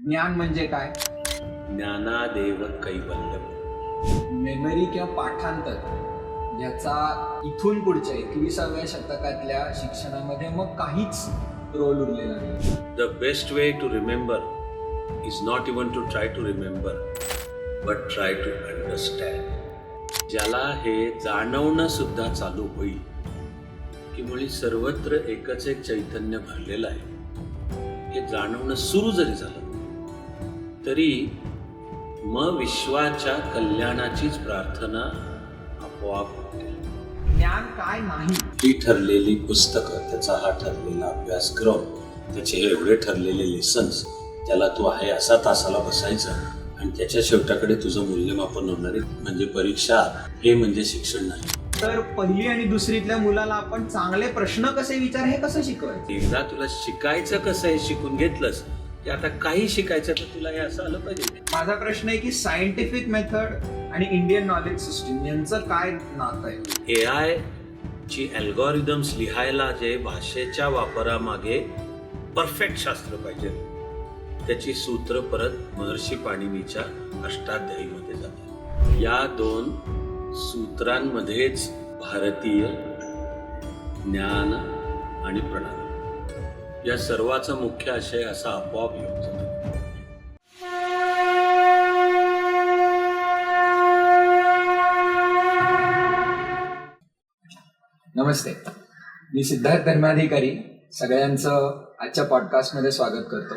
ज्ञान म्हणजे काय? ज्ञानादेव कैवल्यम. मेमरी किंवा पाठांतर याचा इथून पुढच्या 21व्या शतकातल्या शिक्षणामध्ये मग काहीच रोल उरलेला नाही. The best way to remember is not even to try to remember, but try to understand. ज्याला हे जाणवणं सुद्धा चालू होईल की मुळी सर्वत्र एकच एक चैतन्य भरलेलं आहे, हे जाणवणं सुरू जरी झालं तरी मग विश्वाच्या कल्याणाचीच प्रार्थना आपोआप होते. ज्ञान काय नाही? ही ठरलेली पुस्तकं, त्याचा हा ठरलेला अभ्यासक्रम, त्याचे हे एवढे ठरलेले लेसन्स, त्याला तू आहे असा तासाला बसायचं आणि त्याच्या शेवटाकडे तुझं मूल्यमापन होणारी म्हणजे परीक्षा, हे म्हणजे शिक्षण नाही. तर पहिली आणि दुसरीतल्या मुलाला आपण चांगले प्रश्न कसे विचार हे कसं शिकवायचं? एकदा तुला शिकायचं कसं हे शिकून घेतलंस की आता काही शिकायचं तर तुला हे असं आलं पाहिजे. माझा प्रश्न आहे की सायंटिफिक मेथड आणि इंडियन नॉलेज सिस्टीम यांचं काय नातं आहे? AI ची अल्गोरिदम्स लिहायला जे भाषेच्या वापरामागे परफेक्ट शास्त्र पाहिजे, त्याची सूत्र परत महर्षी पाणिनीच्या अष्टाध्यायीमध्ये जातात. या दोन सूत्रांमध्येच भारतीय ज्ञान आणि प्रणाली या सर्वाचा मुख्य आशय असा आपोआप येऊन जातो. नमस्ते, मी सिद्धार्थ धर्माधिकारी सगळ्यांचं आजच्या पॉडकास्टमध्ये स्वागत करतो.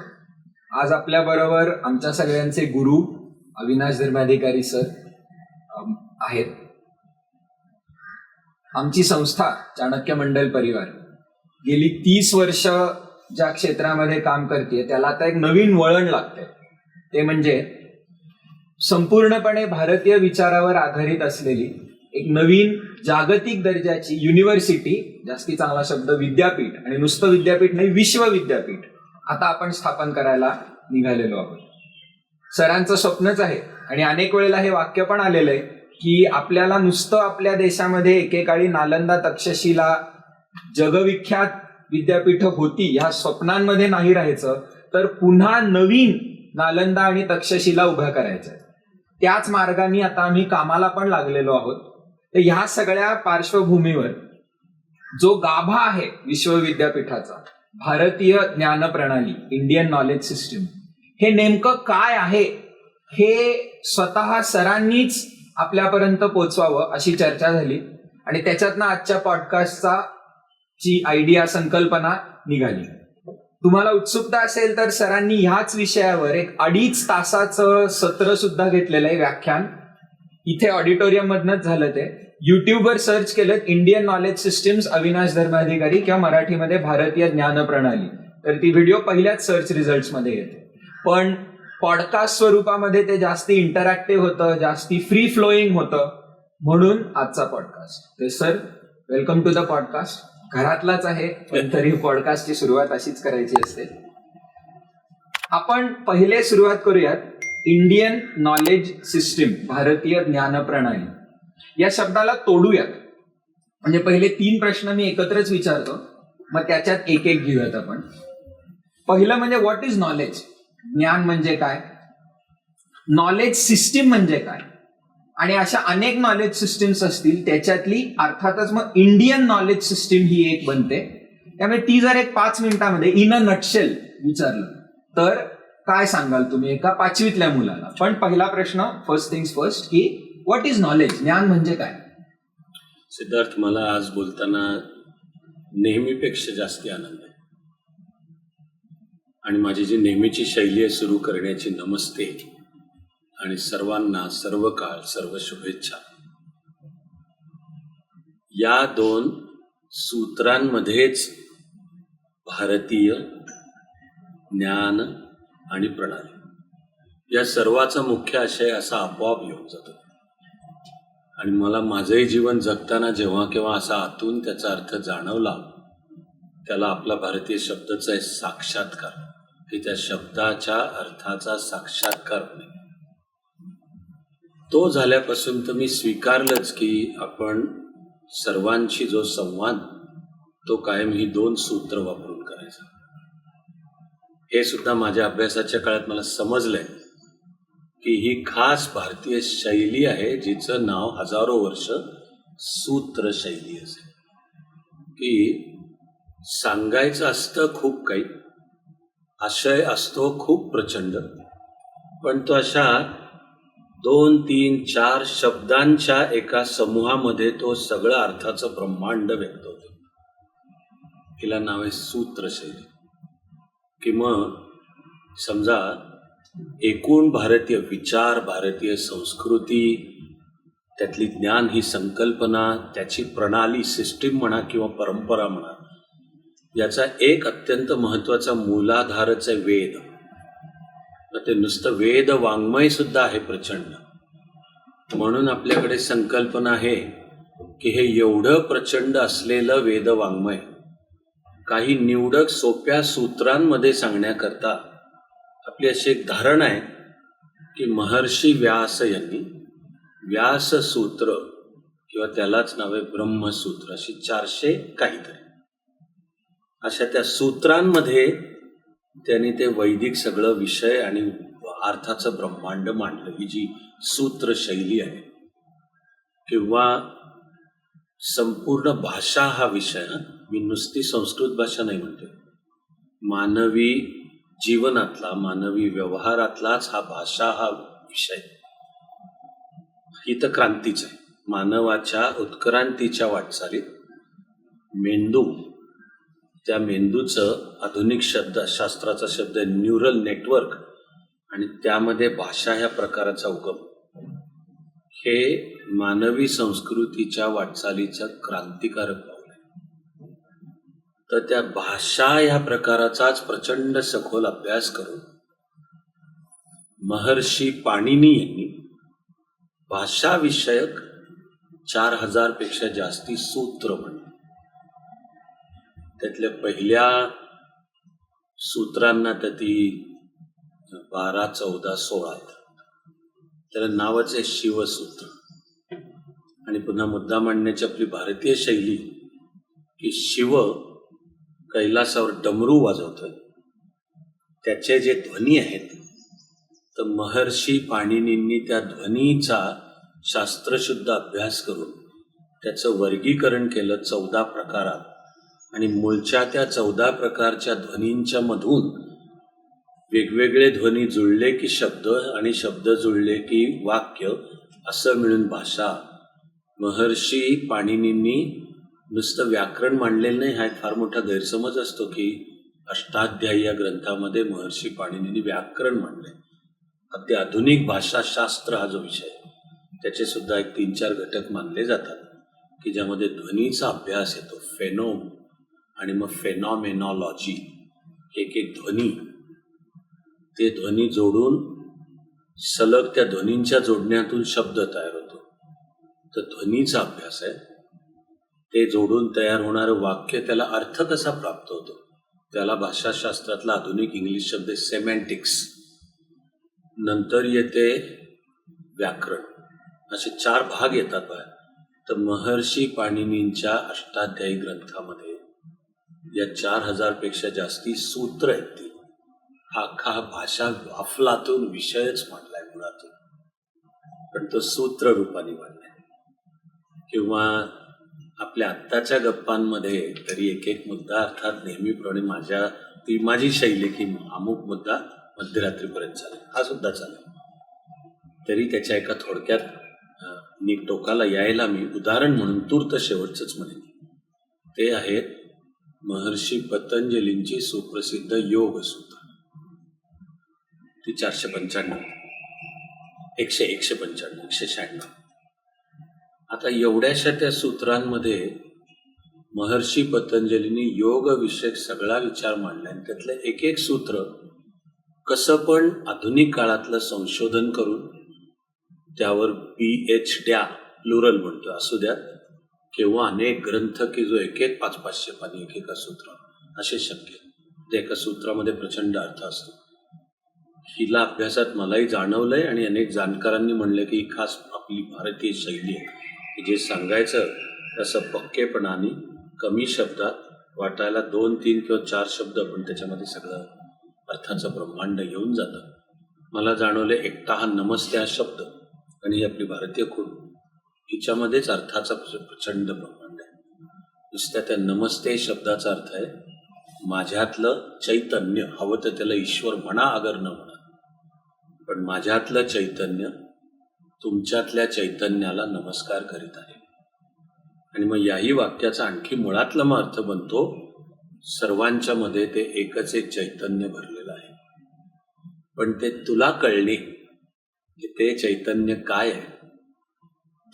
आज आपल्या बरोबर आमच्या सगळ्यांचे गुरु अविनाश धर्माधिकारी सर आहेत. आमची संस्था चाणक्य मंडल परिवार गेली 30 वर्ष ज्या क्षेत्रामध्ये काम करते त्याला आता एक नवीन वळण लागतंय. ते म्हणजे संपूर्णपणे भारतीय विचारावर आधारित असलेली एक नवीन जागतिक दर्जाची युनिव्हर्सिटी, जास्ती चांगला शब्द विद्यापीठ, आणि नुसतं विद्यापीठ नाही विश्वविद्यापीठ आता आपण स्थापन करायला निघालेलो आहोत. सरांचं स्वप्नच आहे आणि अनेक वेळेला हे वाक्य पण आलेलं आहे की आपल्याला नुसतं आपल्या देशामध्ये एकेकाळी नालंदा, तक्षशिला जगविख्यात विद्यापीठ होती ह्या स्वप्नांमध्ये नाही राहायचं, तर पुन्हा नवीन नालंदा आणि तक्षशिला उभ्या करायच्या. त्याच मार्गाने आता आम्ही कामाला पण लागलेलो आहोत. तर ह्या सगळ्या पार्श्वभूमीवर जो गाभा आहे विश्वविद्यापीठाचा, भारतीय ज्ञान प्रणाली, इंडियन नॉलेज सिस्टीम, हे नेमकं काय आहे हे स्वतः सरांनीच आपल्यापर्यंत पोचवावं अशी चर्चा झाली आणि त्याच्यातनं आजच्या पॉडकास्टचा ची आयडिया, संकल्पना निघाली. तुम्हाला उत्सुकता असेल तर सरांनी ह्याच विषयावर एक 2.5 तासाचं सत्र सुद्धा घेतलेलं आहे, व्याख्यान. इथे ऑडिटोरियम मधनच झालं ते. युट्यूबवर सर्च केलं Indian knowledge systems Avinash Dharmadhikari किंवा मराठीमध्ये भारतीय ज्ञान प्रणाली, तर ती व्हिडिओ पहिल्याच सर्च रिझल्ट मध्ये येते. पण पॉडकास्ट स्वरूपामध्ये ते जास्ती इंटरॅक्टिव्ह होतं, जास्ती फ्री फ्लोईंग होतं, म्हणून आजचा पॉडकास्ट. तर sir, welcome to the podcast. घरातलाच आहे पण तरी पॉडकास्टची सुरुवात अशीच करायची असते. आपण पहिले सुरुवात करूयात इंडियन नॉलेज सिस्टीम, भारतीय ज्ञान प्रणाली या शब्दाला तोडूयात. म्हणजे पहिले 3 प्रश्न मी एकत्रच विचारतो, मग त्याच्यात एक एक घेऊयात आपण. पहिलं म्हणजे व्हॉट इज नॉलेज? ज्ञान म्हणजे काय? नॉलेज सिस्टीम म्हणजे काय? आणि अशा अनेक नॉलेज सिस्टीम्स असतील, त्याच्यातली अर्थातच मग इंडियन नॉलेज सिस्टीम ही एक बनते. त्यामुळे ती जर एक 5 मिनिटांमध्ये इन अ नटशेल विचारलं तर काय सांगाल तुम्ही एका 5वीतल्या मुलाला? पण पहिला प्रश्न, फर्स्ट थिंग्स फर्स्ट, की व्हॉट इज नॉलेज? ज्ञान म्हणजे काय? सिद्धार्थ, मला आज बोलताना नेहमीपेक्षा जास्ती आनंद आहे आणि माझी जी नेहमीची शैली आहे सुरू करण्याची, नमस्ते आणि सर्वांना सर्व काळ सर्व शुभेच्छा, या 2 सूत्रांमध्येच भारतीय ज्ञान आणि प्रणाली या सर्वाचा मुख्य आशय असा आपोआप येऊन जातो. आणि मला माझंही जीवन जगताना जेव्हा केव्हा असा आतून त्याचा अर्थ जाणवला, त्याला आपला भारतीय शब्दच आहे साक्षात्कार, की त्या शब्दाच्या अर्थाचा साक्षात्कार होणे. तो झाल्यापासून तर मी स्वीकारलंच की आपण सर्वांशी जो संवाद तो कायम ही 2 सूत्र वापरून करायचा. हे सुद्धा माझ्या अभ्यासाच्या काळात मला समजलंय की ही खास भारतीय शैली आहे जिचं नाव हजारो वर्ष सूत्र शैली असेल. की सांगायचं असतं खूप काही, आशय असतो खूप प्रचंड, पण तो अशा 2, 3, 4 शब्दांच्या एका समूहामध्ये तो सगळं अर्थाचं ब्रह्मांड व्यक्त होतं. हिला नाव आहे सूत्रशैली. कि मग समजा एकूण भारतीय विचार, भारतीय संस्कृती, त्यातली ज्ञान ही संकल्पना, त्याची प्रणाली, सिस्टीम म्हणा किंवा परंपरा म्हणा, याचा एक अत्यंत महत्वाचा मूलाधारच आहे वेद. ते नुसतं वेद वाङ्मय सुद्धा आहे प्रचंड. म्हणून आपल्याकडे संकल्पना आहे की हे एवढं प्रचंड असलेलं वेद वाङ्मय काही निवडक सोप्या सूत्रांमध्ये सांगण्याकरता आपली अशी एक धारणा आहे की महर्षी व्यास यांनी व्याससूत्र किंवा त्यालाच नाव आहे ब्रह्मसूत्र अशी 400 काहीतरी अशा त्या सूत्रांमध्ये त्यांनी ते वैदिक सगळं विषय आणि अर्थाचं ब्रह्मांड मांडलं. ही जी सूत्र शैली आहे किंवा संपूर्ण भाषा हा विषय, मी नुसती संस्कृत भाषा नाही म्हणते, मानवी जीवनातला, मानवी व्यवहारातलाच हा भाषा हा विषय, ही तर क्रांतीच आहे. मानवाच्या उत्क्रांतीच्या वाटचालीत मेंदू, त्या मेंदूचं आधुनिक शास्त्राचा शब्द आहे न्यूरल नेटवर्क, आणि त्यामध्ये भाषा ह्या प्रकाराचा उगम, हे मानवी संस्कृतीच्या वाटचालीचं क्रांतिकारक पाऊल आहे. तर त्या भाषा ह्या प्रकाराचाच प्रचंड सखोल अभ्यास करून महर्षी पाणिनी यांनी भाषाविषयक 4000 पेक्षा जास्ती सूत्र म्हणले. त्यातल्या पहिल्या सूत्रांना तर ती 12, 14, 16 त्याला नावच आहे शिवसूत्र. आणि पुन्हा मुद्दा मांडण्याची आपली भारतीय शैली की शिव कैलासावर डमरू वाजवतोय, त्याचे जे ध्वनी आहेत, तर महर्षी पाणिनींनी त्या ध्वनीचा शास्त्रशुद्ध अभ्यास करून त्याचं वर्गीकरण केलं 14 प्रकारात, आणि मूळच्या त्या 14 प्रकारच्या ध्वनींच्या मधून वेगवेगळे ध्वनी जुळले की शब्द, आणि शब्द जुळले की वाक्य, असं मिळून भाषा. महर्षी पाणिनींनी नुसतं व्याकरण मांडलेलं नाही, हा एक फार मोठा गैरसमज असतो की अष्टाध्यायी या ग्रंथामध्ये महर्षी पाणिनींनी व्याकरण मांडले. अगदी आधुनिक भाषाशास्त्र हा जो विषय, त्याचे सुद्धा एक 3-4 घटक मानले जातात की ज्यामध्ये ध्वनीचा अभ्यास येतो, फेनोम आणि मग फेनॉमेनॉलॉजी. एक एक ध्वनी, ते ध्वनी जोडून सलग त्या ध्वनींच्या जोडण्यातून शब्द तयार होतो. तर ध्वनीचा अभ्यास आहे. ते जोडून तयार होणारं वाक्य, त्याला अर्थ कसा प्राप्त होतो, त्याला भाषाशास्त्रातला आधुनिक इंग्लिश शब्द आहे सेमॅन्टिक्स. नंतर येते व्याकरण. असे 4 भाग येतात बाहेर. तर महर्षी पाणिनींच्या अष्टाध्यायी ग्रंथामध्ये या 4000 पेक्षा जास्ती सूत्र आहेत. ती अख्खा भाषा अफलातून विषयच मांडलाय मुळातून, पण तो सूत्र रूपाने मांडलाय. किंवा आपल्या आत्ताच्या गप्पांमध्ये तरी एक एक मुद्दा, अर्थात नेहमीप्रमाणे ती माझी शैली की अमुक मुद्दा मध्यरात्रीपर्यंत चालेल, हा सुद्धा चालेल, तरी त्याच्या एका थोडक्यात नीट टोकाला यायला मी उदाहरण म्हणून तूर्त शेवटचंच म्हणेन. ते आहेत महर्षी पतंजलींची सुप्रसिद्ध योग सूत्र. ती 495, 195, 196. आता एवढ्याशा त्या सूत्रांमध्ये महर्षी पतंजलींनी योग विषयक सगळा विचार मांडलाय. त्यातलं एक एक सूत्र कसं पण आधुनिक काळातलं संशोधन करून त्यावर PhD्या प्लुरल म्हणतो असू द्या, किंवा अनेक ग्रंथ की जो एक 500-500 पानी एकेका सूत्र असे शक्य. ते एका सूत्रामध्ये प्रचंड अर्थ असतो. हिला अभ्यासात मलाही जाणवलंय आणि अनेक जाणकारांनी म्हणलं की ही खास आपली भारतीय शैली आहे की जे सांगायचं तसं पक्केपणाने कमी शब्दात वाटायला 2, 3 किंवा 4 शब्द पण त्याच्यामध्ये सगळं अर्थाचं ब्रह्मांड येऊन जातं. मला जाणवले एकटा हा नमस्ते हा शब्द आणि ही आपली भारतीय खूण हिच्यामध्येच अर्थाचा प्रचंड ब्रह्मांड आहे. नुसत्या त्या नमस्ते शब्दाचा अर्थ आहे माझ्यातलं चैतन्य, हवं तर त्याला ईश्वर म्हणा अगर न म्हणा, पण माझ्यातलं चैतन्य तुमच्यातल्या चैतन्याला नमस्कार करीत आहे. आणि मग याही वाक्याचा आणखी मुळातला मग अर्थ बनतो सर्वांच्या मध्ये ते एकच एक चैतन्य भरलेलं आहे, पण ते तुला कळणे की ते चैतन्य काय आहे,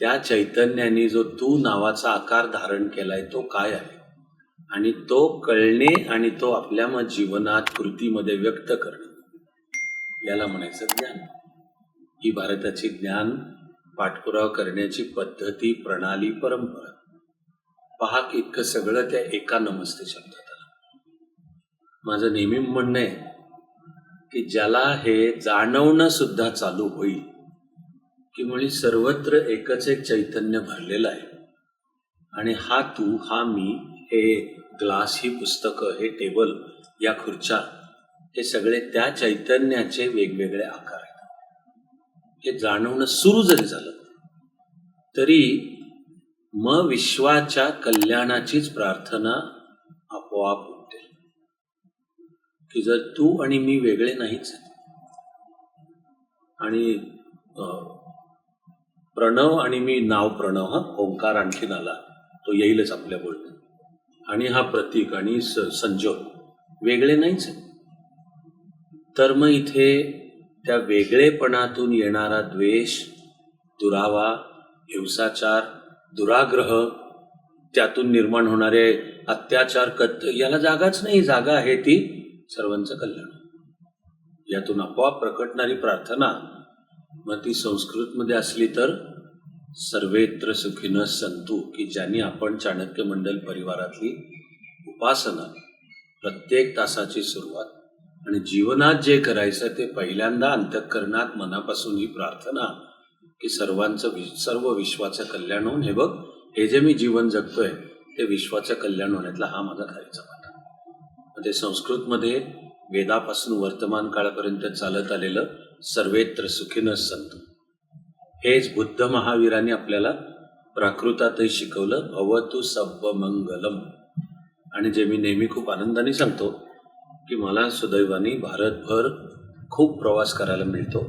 त्या चैतन्याने जो तू नावाचा आकार धारण केलाय तो काय आहे, आणि तो कळणे आणि तो आपल्या मग जीवनात कृतीमध्ये व्यक्त करणे याला म्हणायचं ज्ञान. ही भारताची ज्ञान पाठपुरावा करण्याची पद्धती, प्रणाली, परंपरा. पहा की इतकं सगळं त्या एका नमस्ते शब्दात आलं. माझं नेहमी म्हणणं आहे की ज्याला हे जाणवणं सुद्धा चालू होईल की मुळी सर्वत्र एकच एक चैतन्य भरलेलं आहे आणि हा तू, हा मी, हे ग्लास, ही पुस्तकं, हे टेबल, या खुर्च्या, हे सगळे त्या चैतन्याचे वेगवेगळे आकार आहेत. हे जाणवणं सुरू जरी झालं तरी मग विश्वाच्या कल्याणाचीच प्रार्थना आपोआप होते की जर तू आणि मी वेगळे नाहीच आणि प्रणव आणि मी नाव प्रणव, हा ओंकार आणखीन आला तो येईलच आपल्या बोलण्यात, आणि हा प्रतीक आणि संजोग वेगळे नाहीच आहे. तर मग इथे त्या वेगळेपणातून येणारा द्वेष, दुरावा, हिंसाचार, दुराग्रह, त्यातून निर्माण होणारे अत्याचार, याला जागाच नाही. जागा आहे ती सर्वांचं कल्याण. यातून आपोआप प्रकटणारी प्रार्थना मग ती संस्कृतमध्ये असली तर सर्वेत्र सुखिनः सन्तु, की ज्यांनी आपण चाणक्य मंडल परिवारातली उपासना प्रत्येक तासाची सुरुवात आणि जीवनात जे करायचं ते पहिल्यांदा अंतःकरणात मनापासून ही प्रार्थना की सर्व विश्वाचं कल्याण होऊन, हे बघ हे जे मी जीवन जगतोय ते विश्वाचं कल्याण होण्यातला हा माझा खायचा वाटा. ते संस्कृतमध्ये वेदापासून वर्तमान काळापर्यंत चालत आलेलं सर्वेत्र सुखिनः सन्तु हेच बुद्ध महावीरांनी आपल्याला प्राकृतातही शिकवलं, भवतु सब्ब मंगलम. आणि जे मी नेहमी खूप आनंदाने सांगतो की मला सुदैवाने भारतभर खूप प्रवास करायला मिळतो.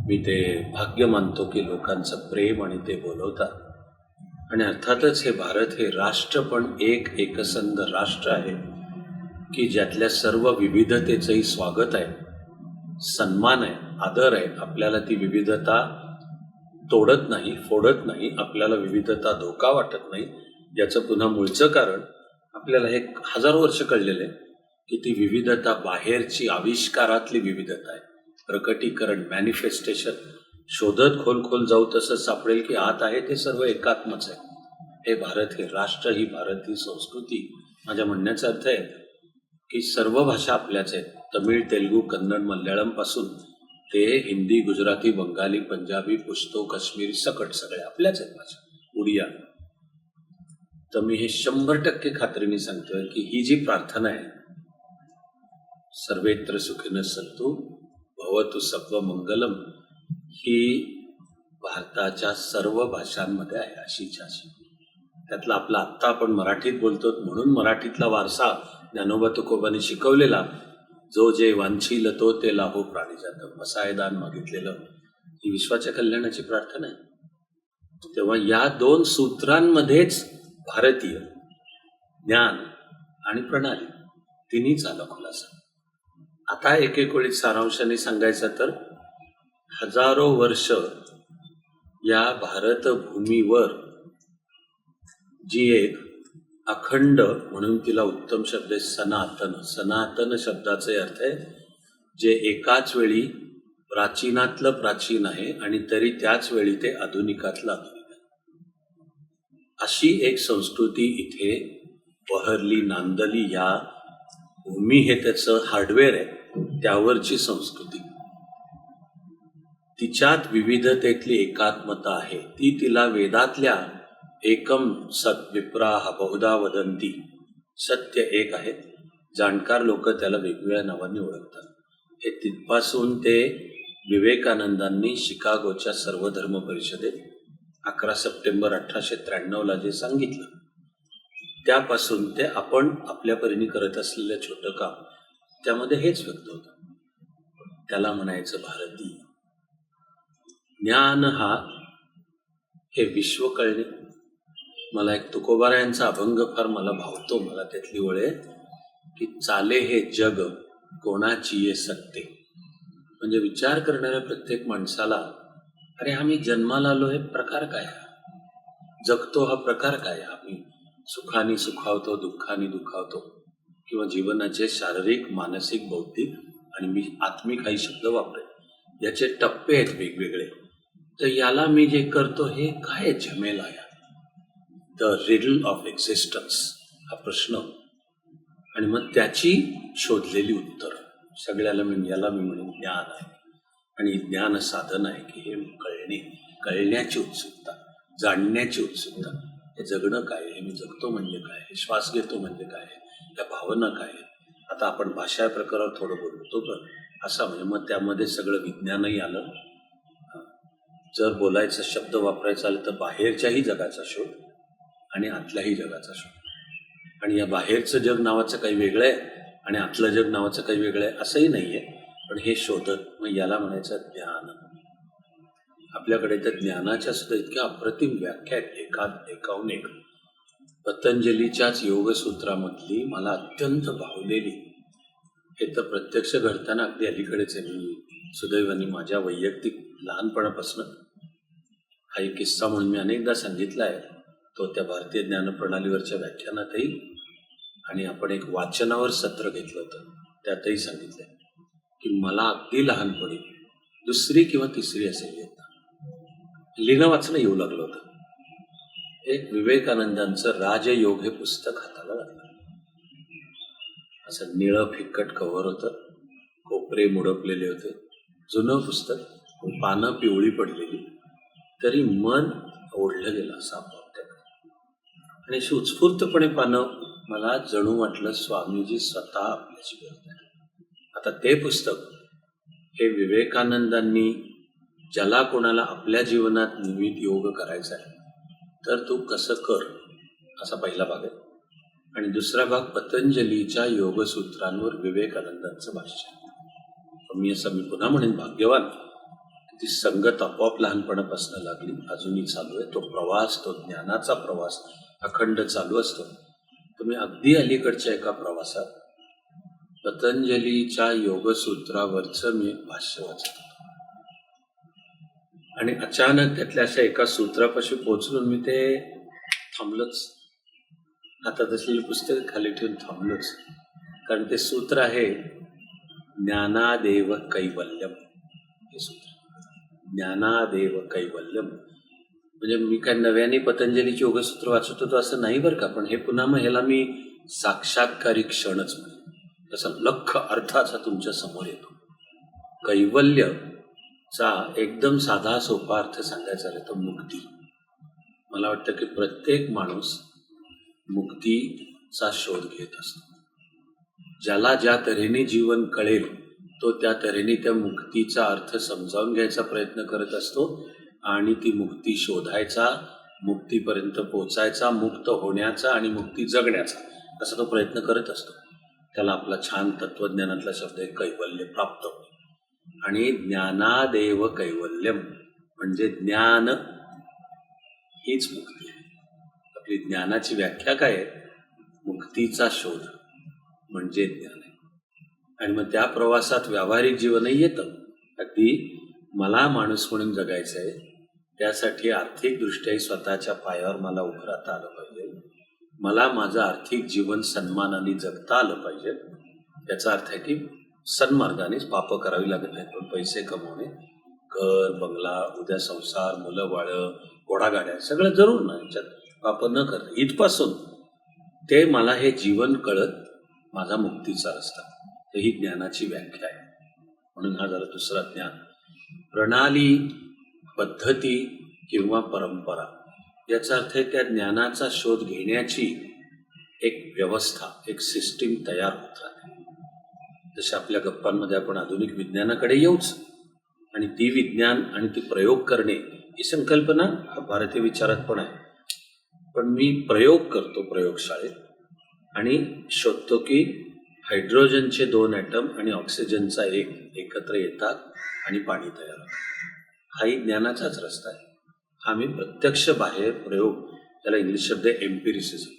मी ते भाग्य मानतो की लोकांचं प्रेम आणि ते बोलवतात. आणि अर्थातच हे भारत हे राष्ट्र पण एकसंध राष्ट्र आहे की ज्यातल्या सर्व विविधतेचंही स्वागत आहे, सन्मान आहे, आदर आहे. आपल्याला ती विविधता तोडत नाही, फोडत नाही. आपल्याला विविधता धोका वाटत नाही. याचं पुन्हा मूळचं कारण आपल्याला हे हजारो वर्ष कळलेलं आहे की ती विविधता बाहेरची आविष्कारातली विविधता आहे. प्रकटीकरण, मॅनिफेस्टेशन शोधत खोल जाऊ तसं सापडेल की आत आहे ते सर्व एकात्मच आहे. हे भारत, हे राष्ट्र, ही भारत, ही संस्कृती. माझ्या म्हणण्याचा अर्थ आहे की सर्व भाषा आपल्याच आहेत. तमिळ, तेलुगू, कन्नड, मल्याळम पासून ते हिंदी, गुजराती, बंगाली, पंजाबी, पुश्तो, काश्मीरी सकट सगळे आपल्याच आहेत भाषा, उडिया. तर मी हे 100% खात्रीने सांगतोय की ही जी प्रार्थना आहे सर्वेत्र सुखिनः सन्तु भवतु सब्ब मंगलम, ही भारताच्या सर्व भाषांमध्ये आहे अशीच अशी. त्यातला आपला आत्ता आपण मराठीत बोलतो म्हणून मराठीतला वारसा ज्ञानोबा तुकोबांनी शिकवलेला, जो जे वांछील तो ते लाभो प्राणीजात, मसायदान मागितलेलं, ही विश्वाच्या कल्याणाची प्रार्थना आहे. तेव्हा या 2 सूत्रांमध्येच भारतीय ज्ञान आणि प्रणाली तिन्हीच आला खुलासा. आता एक वेळी सारांशाने सांगायचं तर हजारो वर्ष या भारतभूमीवर जी एक अखंड, म्हणून तिला उत्तम शब्द आहे सनातन. सनातन शब्दाचे अर्थ आहे जे एकाच वेळी प्राचीनातलं प्राचीन आहे आणि तरी त्याच वेळी ते आधुनिकातलं आधुनिक आहे. अशी एक संस्कृती इथे बहरली, नांदली. या भूमी हे त्याचं हार्डवेअर आहे, त्यावरची संस्कृती. तिच्यात विविधतेतली एकात्मता आहे. ती तिला वेदातल्या एकम सत विप्राह बहुधा वदंती, सत्य एक आहे जाणकार लोक त्याला वेगवेगळ्या नावांनी ओळखतात. हे तिथपासून ते विवेकानंदांनी शिकागोच्या सर्वधर्म परिषदेत 11 सप्टेंबर 1893 जे सांगितलं, त्यापासून ते आपण आपल्या परीने करत असलेलं छोटं काम, त्यामध्ये हेच व्यक्त होतं. त्याला म्हणायचं भारतीय. ज्ञान हा हे विश्व कळणे. मला एक तुकोबारायांचा अभंग फार मला भावतो. मला त्यातली ओळ आहे की चाले हे जग कोणाची ये सत्ते. म्हणजे विचार करणाऱ्या प्रत्येक माणसाला, अरे आम्ही जन्माला आलो, हे प्रकार काय, जगतो हा प्रकार काय, आम्ही सुखाने सुखावतो, दुःखाने दुखावतो, किंवा जीवनाचे शारीरिक, मानसिक, बौद्धिक आणि मी आत्मिक काही शब्द वापरेन, याचे टप्पे आहेत वेगवेगळे. तर याला मी जे करतो हे काय झमेल आहे, द रिडल ऑफ एक्झिस्टन्स हा प्रश्न, आणि मग त्याची शोधलेली उत्तर सगळ्याला याला मी म्हणेन ज्ञान आहे. आणि ज्ञान साधन आहे की हे कळणे, कळण्याची उत्सुकता, जाणण्याची उत्सुकता. हे जगणं काय, हे मी जगतो म्हणजे काय, हे श्वास घेतो म्हणजे काय, या भावना काय. आता आपण भाषा प्रकारावर थोडं बोलतो, पण असा म्हणजे मग त्यामध्ये सगळं विज्ञानही आलं. जर बोलायचा शब्द वापरायचा आलं तर बाहेरच्याही जगाचा शोध आणि आतल्याही जगाचा शोध. आणि या बाहेरचं जग नावाचं काही वेगळं आहे आणि आतलं जग नावाचं काही वेगळं आहे असंही नाही आहे, पण हे शोधत, मग याला म्हणायचं ज्ञान. आपल्याकडे तर ज्ञानाच्या सुद्धा इतक्या अप्रतिम व्याख्या आहेत, एकाहून एक. पतंजलीच्याच योगसूत्रामधली मला अत्यंत भावलेली, हे तर प्रत्यक्ष घडताना अगदी अलीकडेच आहे. मी सुदैवाने माझ्या वैयक्तिक लहानपणापासून हा एक किस्सा म्हणून मी अनेकदा सांगितला आहे, तो त्या भारतीय ज्ञानप्रणालीवरच्या व्याख्यानातही, आणि आपण एक वाचनावर सत्र घेतलं होतं त्यातही सांगितलंय की मला अगदी लहानपणी 2री किंवा 3री असेल लिहिणं वाचणं येऊ लागलं होतं. एक विवेकानंदांचं राजयोग हे पुस्तक हाताला लागलं. असं निळं फिक्कट कव्हर होतं, कोपरे मुडपलेले होते, जुनं पुस्तक, पानं पिवळी पडलेली, तरी मन ओढलं गेलं असं आपोआप. आणि अशी उत्स्फूर्तपणे पानं, मला जणू वाटलं स्वामीजी स्वतः आपल्याशी बोलतात. आता ते पुस्तक हे विवेकानंदांनी, ज्याला कोणाला आपल्या जीवनात निविद योग करायचा आहे तर तू कसं कर, असा पहिला भाग आहे. आणि दुसरा भाग पतंजलीच्या योगसूत्रांवर विवेकानंदांचं भाष्य. मी पुन्हा म्हणेन भाग्यवान, ती संगत आपोआप लहानपणापासून लागली, अजूनही चालू आहे. तो प्रवास, तो ज्ञानाचा प्रवास अखंड चालू असतो. तुम्ही अगदी अलीकडच्या एका प्रवासात पतंजलीच्या योगसूत्रावरचं मी भाष्य वाचत होतो, आणि अचानक त्यातल्या अशा एका सूत्रापाशी पोहोचून मी ते थांबलोच. हातात असलेली पुस्तक खाली ठेवून थांबलोच, कारण ते सूत्र आहे ज्ञानादेव कैवल्यम. हे सूत्र ज्ञानादेव कैवल्यम म्हणजे मी काय नव्याने पतंजलीची योगसूत्र वाचत होतो असं नाही बरं का, पण हे पुन्हा मग ह्याला मी साक्षात्कारी क्षणच म्हणेन. त्याचा लख अर्थाचा तुमच्या समोर येतो. कैवल्यचा एकदम साधा सोपा अर्थ सांगायचा झाला तर मुक्ती. मला वाटतं की प्रत्येक माणूस मुक्तीचा शोध घेत असतो. ज्याला ज्या तऱ्हेने जीवन कळेल तो त्या तऱ्हेने त्या मुक्तीचा अर्थ समजावून घ्यायचा प्रयत्न करत असतो, आणि ती मुक्ती शोधायचा, मुक्तीपर्यंत पोचायचा, मुक्त होण्याचा आणि मुक्ती जगण्याचा असा तो प्रयत्न करत असतो. त्याला आपला छान तत्वज्ञानातला शब्द आहे कैवल्य प्राप्त. आणि ज्ञानादेव कैवल्यम म्हणजे ज्ञान हीच मुक्ती आहे. आपली ज्ञानाची व्याख्या काय आहे? मुक्तीचा शोध म्हणजे ज्ञान आहे. आणि मग त्या प्रवासात व्यावहारिक जीवनही येतं. अगदी मला माणूस म्हणून जगायचं आहे, त्यासाठी आर्थिकदृष्ट्याही स्वतःच्या पायावर मला उभं राहता आलं पाहिजे. मला माझं आर्थिक जीवन सन्मानाने जगता आलं पाहिजे. याचा अर्थ आहे की सन्मार्गानेच पापं करावी लागत नाहीत, पण पैसे कमवणे, घर बंगला, उद्या संसार, मुलं बाळं, घोडागाड्या सगळं जरूर ना, याच्यात पापं न करता इथपासून ते मला हे जीवन कळत माझा मुक्तीचा रस्ता, तर ही ज्ञानाची व्याख्या आहे. म्हणून हा झाला दुसरा ज्ञान. प्रणाली, पद्धती किंवा परंपरा याचा अर्थ आहे त्या ज्ञानाचा शोध घेण्याची एक व्यवस्था, एक सिस्टीम तयार होत राहते. जसे आपल्या गप्पांमध्ये आपण आधुनिक विज्ञानाकडे येऊच, आणि ती विज्ञान आणि ती प्रयोग करणे ही संकल्पना भारतीय विचारात पण आहे. पण मी प्रयोग करतो प्रयोगशाळेत आणि शोधतो की हायड्रोजनचे 2 ॲटम आणि ऑक्सिजनचा एक एकत्र येतात आणि पाणी तयार होतं. हाही ज्ञानाचाच रस्ता आहे. हा मी प्रत्यक्ष बाहेर प्रयोग, त्याला इंग्लिश शब्द आहे एम्पिरिसिझम,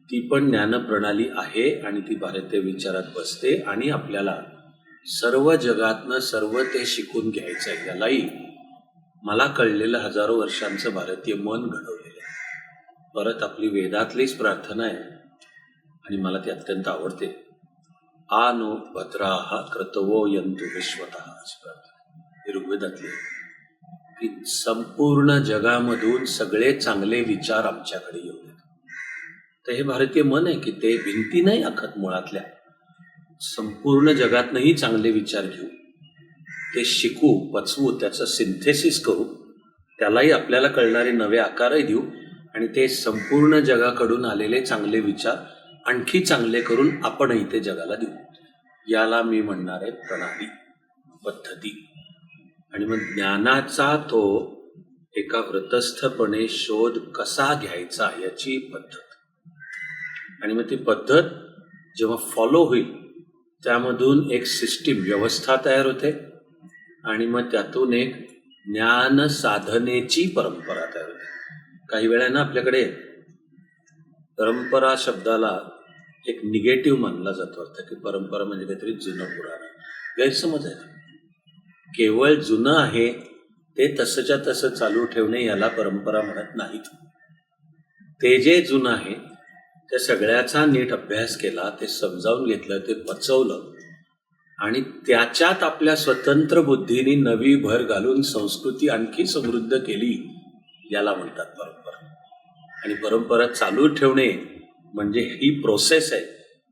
ती पण ज्ञानप्रणाली आहे आणि ती भारतीय विचारात बसते. आणि आपल्याला सर्व जगातनं सर्व ते शिकून घ्यायचं आहे. यालाही मला कळलेलं हजारो वर्षांचं भारतीय मन घडवलेलं आहे. परत आपली वेदातलीच प्रार्थना आहे आणि मला ती अत्यंत आवडते. आ नो भद्राः क्रतवो यन्तु विश्वतः, अशी प्रार्थना ही ऋग्वेदातली आहे की संपूर्ण जगामधून सगळे चांगले विचार आमच्याकडे येऊ देत. तर हे भारतीय मन आहे की ते भिंती नाही आखत, मुळातल्या संपूर्ण जगातनंही चांगले विचार घेऊ, ते शिकू, पचवू, त्याचं सिंथेसिस करू, त्यालाही आपल्याला कळणारे नवे आकारही देऊ आणि ते संपूर्ण जगाकडून आलेले चांगले विचार आणखी चांगले करून आपणही ते जगाला देऊ. याला मी म्हणणार आहे प्रणाली, पद्धती. आणि मग ज्ञानाचा तो एका व्रतस्थपणे शोध कसा घ्यायचा याची पद्धत. आणि मग ती पद्धत जेव्हा फॉलो होईल त्यामधून एक सिस्टीम, व्यवस्था तयार होते आणि मग त्यातून एक ज्ञान साधनेची परंपरा तयार होते. काही वेळा ना आपल्याकडे परंपरा शब्दाला एक निगेटिव्ह मानला जातो, अर्थ की परंपरा म्हणजे काहीतरी जुनं पुराण. गैरसमज आहे. केवळ जुनं आहे ते तसंच्या तसं चालू ठेवणे याला परंपरा म्हणत नाहीत. ते जे जुनं आहे त्या सगळ्याचा नीट अभ्यास केला, ते समजावून घेतलं, ते पचवलं आणि त्याच्यात आपल्या स्वतंत्र बुद्धीने नवी भर घालून संस्कृती आणखी समृद्ध केली, याला म्हणतात परंपरा. आणि परंपरा चालू ठेवणे म्हणजे ही प्रोसेस आहे.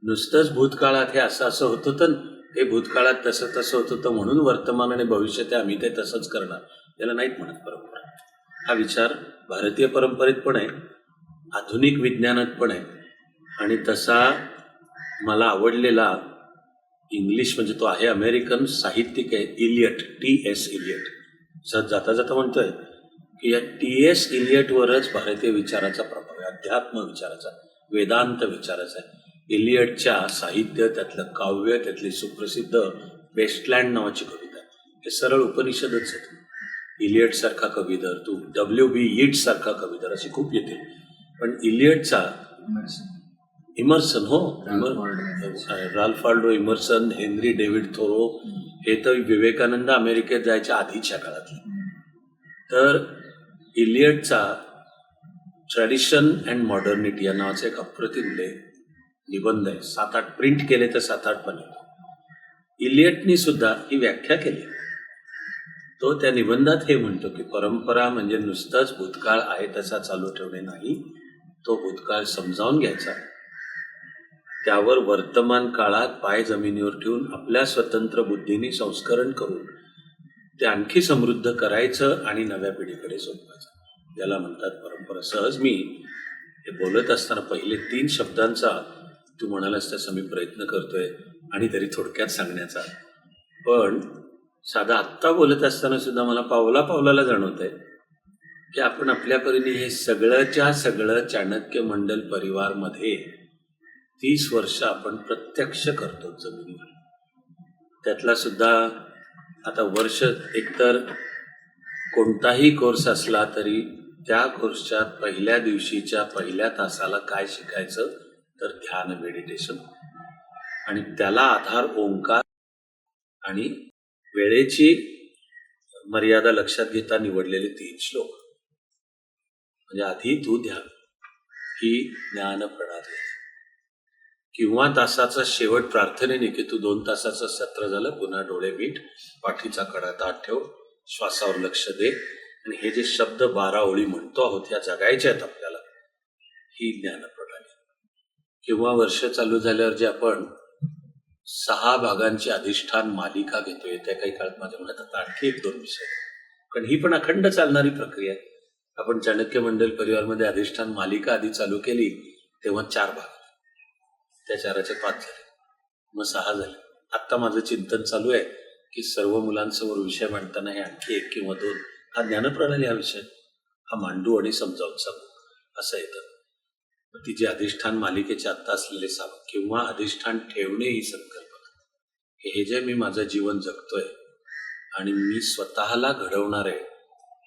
नुसतंच भूतकाळात हे असं असं होतं तर हे भूतकाळात तसं तसं होत होतं म्हणून वर्तमान आणि भविष्य ते आम्ही ते तसंच करणार, याला नाहीत म्हणत परंपरा. हा विचार भारतीय परंपरेत पण आहे, आधुनिक विज्ञानात पण आहे. आणि तसा मला आवडलेला इंग्लिश म्हणजे तो आहे अमेरिकन साहित्यिक आहे इलियट, T.S. इलियट. जाता जाता म्हणतोय की या T.S. इलियटवरच भारतीय विचाराचा प्रभाव आहे, अध्यात्म विचाराचा, वेदांत विचाराचा आहे. इलियटच्या साहित्य, त्यातलं काव्य, त्यातली सुप्रसिद्ध वेस्टलँड नावाची कविता, हे सरळ उपनिषदच आहेत. इलियट सारखा कविधर, तू W.B. येट्स सारखा कविधर, असे खूप येतील. पण इलियटचा इमर्सन, हो, Ralph Waldo Emerson, Henry David Thoreau, हे तर विवेकानंद अमेरिकेत जायच्या आधीच्या काळातले. तर इलियटचा ट्रॅडिशन अँड मॉडर्निटी या नावाचा एक अप्रतिम निबंध आहे. 7-8 प्रिंट केले तर 7-8 पण येतो. इलियटनी सुद्धा ही व्याख्या केली. तो त्या निबंधात हे म्हणतो की परंपरा म्हणजे नुसतंच भूतकाळ आहे तसा चालू ठेवणे नाही, तो भूतकाळ समजावून घ्यायचा, त्यावर वर्तमान काळात पाय जमिनीवर ठेवून आपल्या स्वतंत्र बुद्धीने संस्करण करून ते आणखी समृद्ध करायचं आणि नव्या पिढीकडे सोपवायचं, याला म्हणतात परंपरा. सहज मी हे बोलत असताना पहिले 3 शब्दांचा तू म्हणालास तसा मी प्रयत्न करतोय आणि तरी थोडक्यात सांगण्याचा. पण साधा आत्ता बोलत असताना सुद्धा मला पावला पावलाला जाणवत आहे की आपण आपल्या परीने हे सगळंच्या सगळं चाणक्य मंडल परिवारमध्ये 30 वर्ष आपण प्रत्यक्ष करतो जमिनीवर. त्यातला सुद्धा आता वर्ष, एकतर कोणताही कोर्स असला तरी त्या कोर्सच्या पहिल्या दिवशीच्या पहिल्या तासाला काय शिकायचं तर ध्यान, मेडिटेशन, आणि त्याला आधार ओंकार आणि वेळेची मर्यादा लक्षात घेता निवडलेले 3 श्लोक. म्हणजे आधी तू ध्यान, ही ज्ञान प्रणाली, किंवा तासाचा शेवट प्रार्थनेने की तू 2 तासाचं सत्र झालं, पुन्हा डोळे मीट, पाठीचा कडा ताठ ठेव, श्वासावर लक्ष दे आणि हे जे शब्द 12 ओळी म्हणतो आहोत ह्या जगायच्या आहेत आपल्याला, ही ज्ञान प्रणाली. किंवा वर्ष चालू झाल्यावर जे आपण 6 भागांची अधिष्ठान मालिका घेतोय, त्या काही काळात माझ्या मनात आता आणखी 1-2 विषय, कारण ही पण अखंड चालणारी प्रक्रिया आहे. आपण चाणक्य मंडल परिवारमध्ये अधिष्ठान मालिका आधी चालू केली तेव्हा 4 भाग, त्या 4चे 5 झाले, मग 6 झाले. आत्ता माझं चिंतन चालू आहे की सर्व मुलांसमोर विषय मांडताना हे आणखी 1 किंवा 2 हा ज्ञानप्रणाली हा विषय हा मांडू आणि समजावून सांगू असं येतं. ती जी अधिष्ठान मालिकेचे आत्ता असलेले किंवा अधिष्ठान ठेवणे ही संकल्पना, हे जे मी माझं जीवन जगतोय आणि मी स्वतःला घडवणार आहे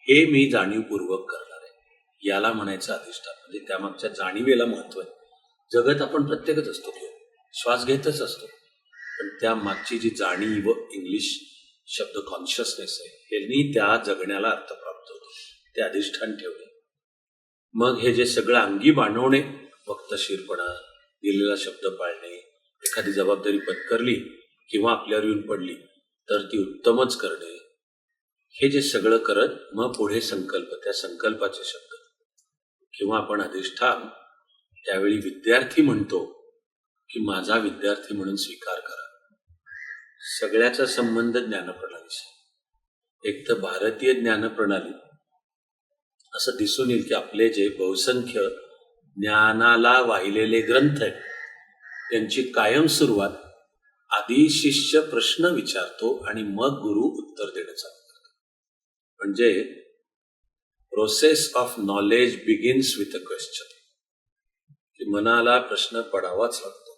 हे मी जाणीवपूर्वक करणार आहे, याला म्हणायचं अधिष्ठान. म्हणजे त्यामागच्या जाणीवेला महत्व आहे. जगत आपण प्रत्येकच असतो किंवा श्वास घेतच असतो, पण त्या मागची जी जाणीव, इंग्लिश शब्द कॉन्शियसनेस आहे, ह्यांनी त्या जगण्याला अर्थ प्राप्त होतो, ते अधिष्ठान ठेवणे. मग हे जे सगळं अंगी बाणवणे, वक्तशीरपणा, दिलेला शब्द पाळणे, एखादी जबाबदारी पत्करली किंवा आपल्यावर येऊन पडली तर ती उत्तमच करणे, हे जे सगळं करत मग पुढे संकल्प, त्या संकल्पाचे शब्द किंवा आपण अधिष्ठान त्यावेळी विद्यार्थी म्हणतो की माझा विद्यार्थी म्हणून स्वीकार करा. सगळ्याचा संबंध ज्ञानप्रणालीशी. एक तर भारतीय ज्ञानप्रणाली असं दिसून येईल की आपले जे बहुसंख्य ज्ञानाला वाहिलेले ग्रंथ आहेत त्यांची कायम सुरुवात आधी शिष्य प्रश्न विचारतो आणि मग गुरु उत्तर देणं चालू करतो. म्हणजे process of knowledge begins with a question, की मनाला प्रश्न पडावाच लागतो.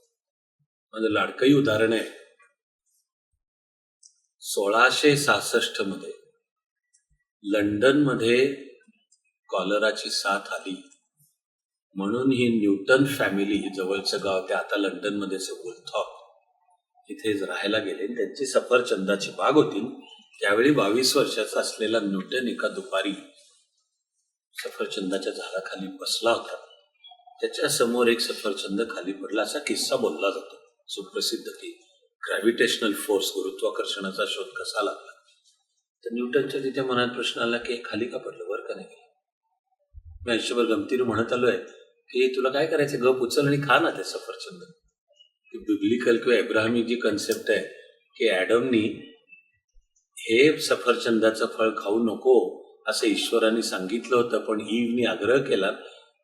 म्हणजे लाडकंही उदाहरण आहे, 1666 मध्ये लंडनमध्ये कॉलराची साथ आली म्हणून ही न्यूटन फॅमिली, जवळचं गाव ते आता लंडनमध्येच वुलथॉप, इथे राहायला गेले. त्यांची सफरचंदाची बाग होती. त्यावेळी 22 वर्षाचा असलेला न्यूटन एका दुपारी सफरचंदाच्या झाडाखाली बसला होता. त्याच्या समोर एक सफरचंद खाली पडला, असा किस्सा बोलला जातो सुप्रसिद्ध, की ग्रॅव्हिटेशनल फोर्स, गुरुत्वाकर्षणाचा शोध कसा लागला. तर न्यूटनच्या तिथे मनात प्रश्न आला की खाली का पडलं, वर का नाही गेलं. मी आयुष्यभर गमतीने म्हणत आलोय की तुला काय करायचं, गप उचल आणि खा ना ते सफरचंद. ती बिब्लिकल किंवा एब्राहमिक जी कन्सेप्ट आहे की ॲडमनी हे सफरचंदाचं फळ खाऊ नको असं ईश्वराने सांगितलं होतं, पण ईवनी आग्रह केला.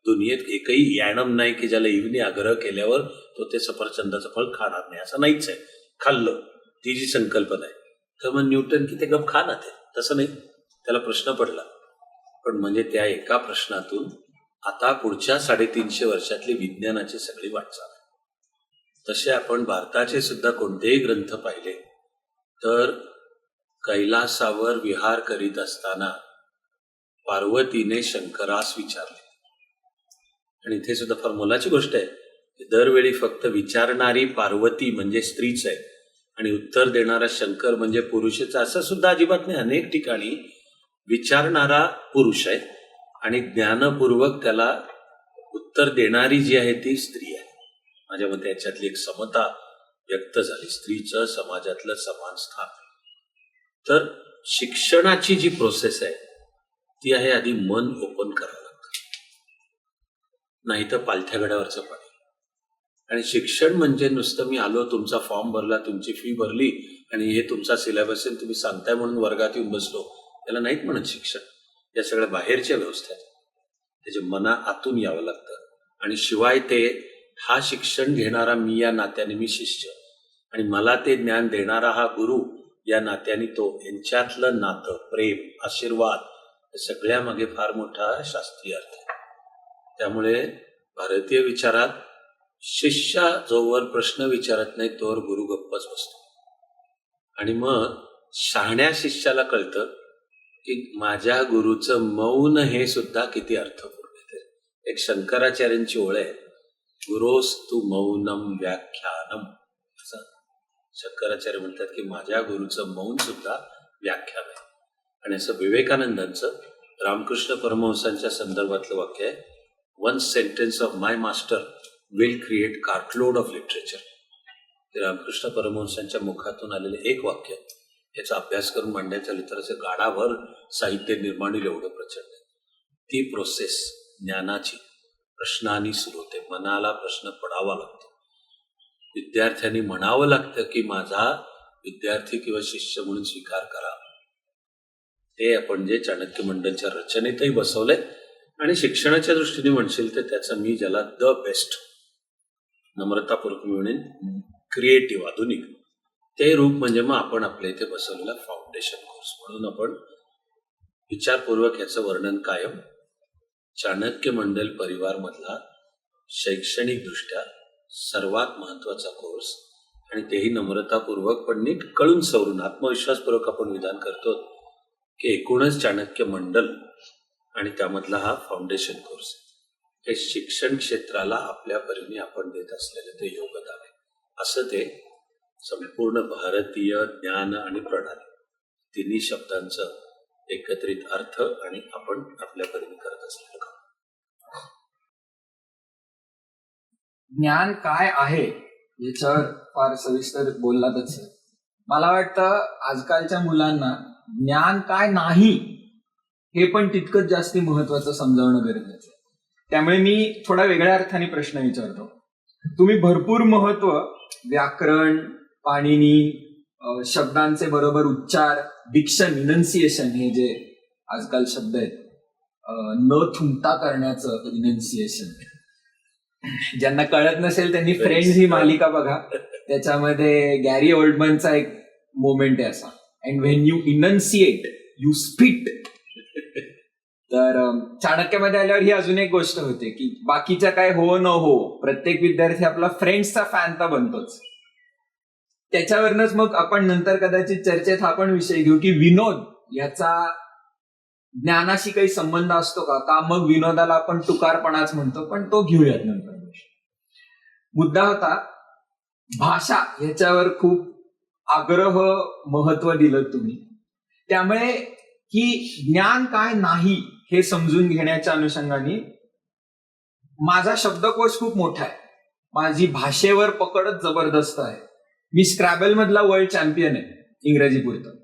दुनियेत एकही ॲडम नाही की ज्याला ईवनी आग्रह केल्यावर तो ते सफरचंदाचं फळ खाणार नाही, असं नाहीच आहे. खाल्लं, ती जी संकल्पना आहे. तर मग न्यूटन की ते गप खा ना, ते तसं नाही, त्याला प्रश्न पडला. पण म्हणजे त्या एका प्रश्नातून आता पुढच्या 350 वर्षातली विज्ञानाची सगळी वाटचाल. तसे आपण भारताचे सुद्धा कोणतेही ग्रंथ पाहिले तर कैलासावर विहार करीत असताना पार्वतीने शंकरास विचारले. आणि इथे सुद्धा फार मोलाची गोष्ट आहे की दरवेळी फक्त विचारणारी पार्वती म्हणजे स्त्रीच आहे आणि उत्तर देणारा शंकर म्हणजे पुरुषच, असं सुद्धा अजिबात नाही. अनेक ठिकाणी विचारणारा पुरुष आहे आणि ज्ञानपूर्वक त्याला उत्तर देणारी जी आहे ती स्त्री आहे. माझ्या मते याच्यातली एक समता व्यक्त झाली, स्त्रीचं समाजातलं समान स्थान. तर शिक्षणाची जी प्रोसेस आहे ती आहे आधी मन ओपन करावं लागतं, नाही तर पालथ्या गड्यावरचं पाणी. आणि शिक्षण म्हणजे नुसतं मी आलो, तुमचा फॉर्म भरला, तुमची फी भरली आणि हे तुमचा सिलेबस आहे तुम्ही सांगताय म्हणून वर्गात येऊन बसलो, त्याला नाहीत म्हणत शिक्षण. या सगळ्या बाहेरच्या व्यवस्था आहेत, त्याचे मना आतून यावं लागतं. आणि शिवाय ते हा शिक्षण घेणारा मी या नात्याने मी शिष्य आणि मला ते ज्ञान देणारा हा गुरु या नात्याने तो, यांच्यातलं नातं, प्रेम, आशीर्वाद सगळ्या मागे फार मोठा शास्त्रीय अर्थ आहे. त्यामुळे भारतीय विचारात शिष्य जोवर प्रश्न विचारत नाही तोवर गुरु गप्पच बसतो. आणि मग शहाण्या शिष्याला कळतं की माझ्या गुरुचं मौन हे सुद्धा किती अर्थपूर्ण आहे. एक शंकराचार्यांची ओळ आहे, गुरोस्तु मौनम व्याख्यानम. असं शंकराचार्य म्हणतात की माझ्या गुरुचं मौन सुद्धा व्याख्यान आहे. आणि असं विवेकानंदांचं रामकृष्ण परमहंसांच्या संदर्भातलं वाक्य आहे, one sentence of my master will create cartload of literature. ते रामकृष्ण परमहंसांच्या मुखातून आलेले एक वाक्य, याचा अभ्यास करून मांडायचं तर असं गाडाभर साहित्य निर्माण होईल एवढं प्रचंड. ती प्रोसेस ज्ञानाची प्रश्नांनी सुरू होते. मनाला प्रश्न पडावा लागतो, विद्यार्थ्यांनी म्हणावं लागतं की माझा विद्यार्थी किंवा शिष्य म्हणून स्वीकार करा. ते आपण जे चाणक्य मंडलच्या रचनेतही बसवलंय आणि शिक्षणाच्या दृष्टीने म्हणशील तर त्याचं मी ज्याला द बेस्ट नम्रतापूर्वक म्हणेन क्रिएटिव्ह आधुनिक ते रूप म्हणजे मग आपण आपल्या इथे बसवलेला फाउंडेशन कोर्स. म्हणून आपण विचारपूर्वक याचं वर्णन कायम चाणक्य मंडल परिवार मधला शैक्षणिक दृष्ट्या सर्वात महत्वाचा कोर्स आणि तेही नम्रतापूर्वक पण नीट कळून सवरून आत्मविश्वासपूर्वक आपण विधान करतो की एकूणच चाणक्य मंडल आणि त्यामधला हा फाउंडेशन कोर्स हे शिक्षण क्षेत्राला आपल्या परीने आपण देत असलेलं ते योगदान आहे. असं ते संपूर्ण भारतीय ज्ञान आणि प्रणाली तिन्ही शब्दांचं एकत्रित अर्थ आणि आपण आपल्या परीने करत असलेलं काम. ज्ञान काय आहे याच्यावर फार सविस्तर बोललातच. मला वाटतं आजकालच्या मुलांना ज्ञान काय नाही हे पण तितकंच जास्ती महत्वाचं समजावणं गरजेचं आहे. त्यामुळे मी थोडा वेगळ्या अर्थाने प्रश्न विचारतो. तुम्ही भरपूर महत्व व्याकरण, पाणिनी, शब्दांचे बरोबर उच्चार, डिक्शन, इनन्सिएशन हे जे आजकाल शब्द आहेत, न थुंकता करण्याचं इनन्सिएशन, ज्यांना कळत नसेल त्यांनी फ्रेंड्स ही मालिका बघा. त्याच्यामध्ये गॅरी ओल्डमनचा एक मोमेंट आहे असा, and when you enunciate you spit. तर चाणक्यामध्ये आल्यावर ही अजून एक गोष्ट होते की बाकीच्या काय हो न हो प्रत्येक विद्यार्थी आपला फ्रेंड्सचा फॅन तर बनतोच. त्याच्यावरनच मग आपण नंतर कदाचित चर्चेत हा पण विषय घेऊ की विनोद याचा ज्ञानाशी काही संबंध असतो का मग विनोदाला आपण तुकारपणाच म्हणतो, पण तो घेऊयात नंतर. मुद्दा होता भाषा, ह्याच्यावर खूप आग्रह महत्व दिलं तुम्ही. त्यामुळे की ज्ञान काय नाही हे समजून घेण्याच्या अनुषंगाने माझा शब्दकोश खूप मोठा आहे, माझी भाषेवर पकडच जबरदस्त आहे. मी स्क्रॅबल मधला वर्ल्ड चॅम्पियन आहे इंग्रजी पुरतं.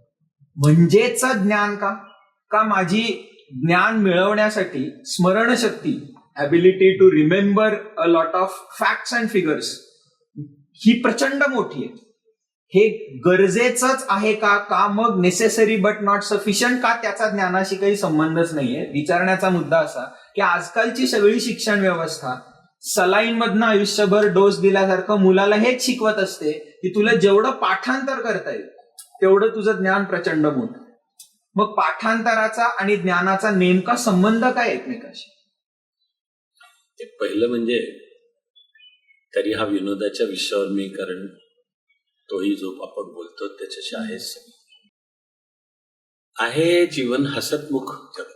म्हणजेच ज्ञान का माझी ज्ञान मिळवण्यासाठी स्मरणशक्ती, ability to remember a lot of facts and figures ही प्रचंड मोठी आहे. हे गरजेचंच आहे का मग नेसेसरी बट नॉट सफिशियंट का त्याचा ज्ञानाशी काही संबंधच नाहीये. विचारण्याचा मुद्दा असा की आजकालची सगळी शिक्षण व्यवस्था सलाईन मधनं आयुष्यभर डोस दिल्यासारखं मुलाला हेच शिकवत असते की तुला जेवढं पाठांतर करता येईल तेवढं तुझं ज्ञान प्रचंड मोठं. मग पाठांतराचा आणि ज्ञानाचा नेमका संबंध काय एकमेकाशी? एक पहिलं म्हणजे तरी हा विनोदाच्या विषयावर मी, कारण तोही जो आपण बोलतो त्याच्याशी आहे जीवन हसतमुख जग.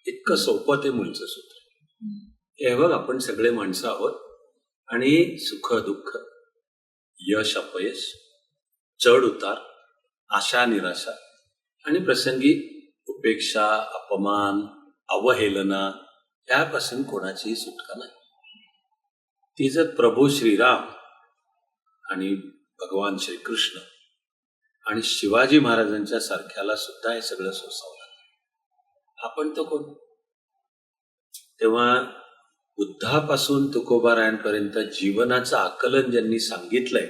इतकं सोपं ते मूळचं सूत्र. हे बघ, आपण सगळे माणसं आहोत आणि सुख दुःख, यश अपयश, चढ उतार, आशा निराशा आणि प्रसंगी उपेक्षा, अपमान, अवहेलना यापासून कोणाचीही सुटका नाही. ती जर प्रभू श्रीराम आणि भगवान श्रीकृष्ण आणि शिवाजी महाराजांच्या सारख्याला सुद्धा हे सगळं सोसावं लागलं, आपण तो कोण? तेव्हा बुद्धापासून तुकोबारायांपर्यंत जीवनाचं आकलन ज्यांनी सांगितलंय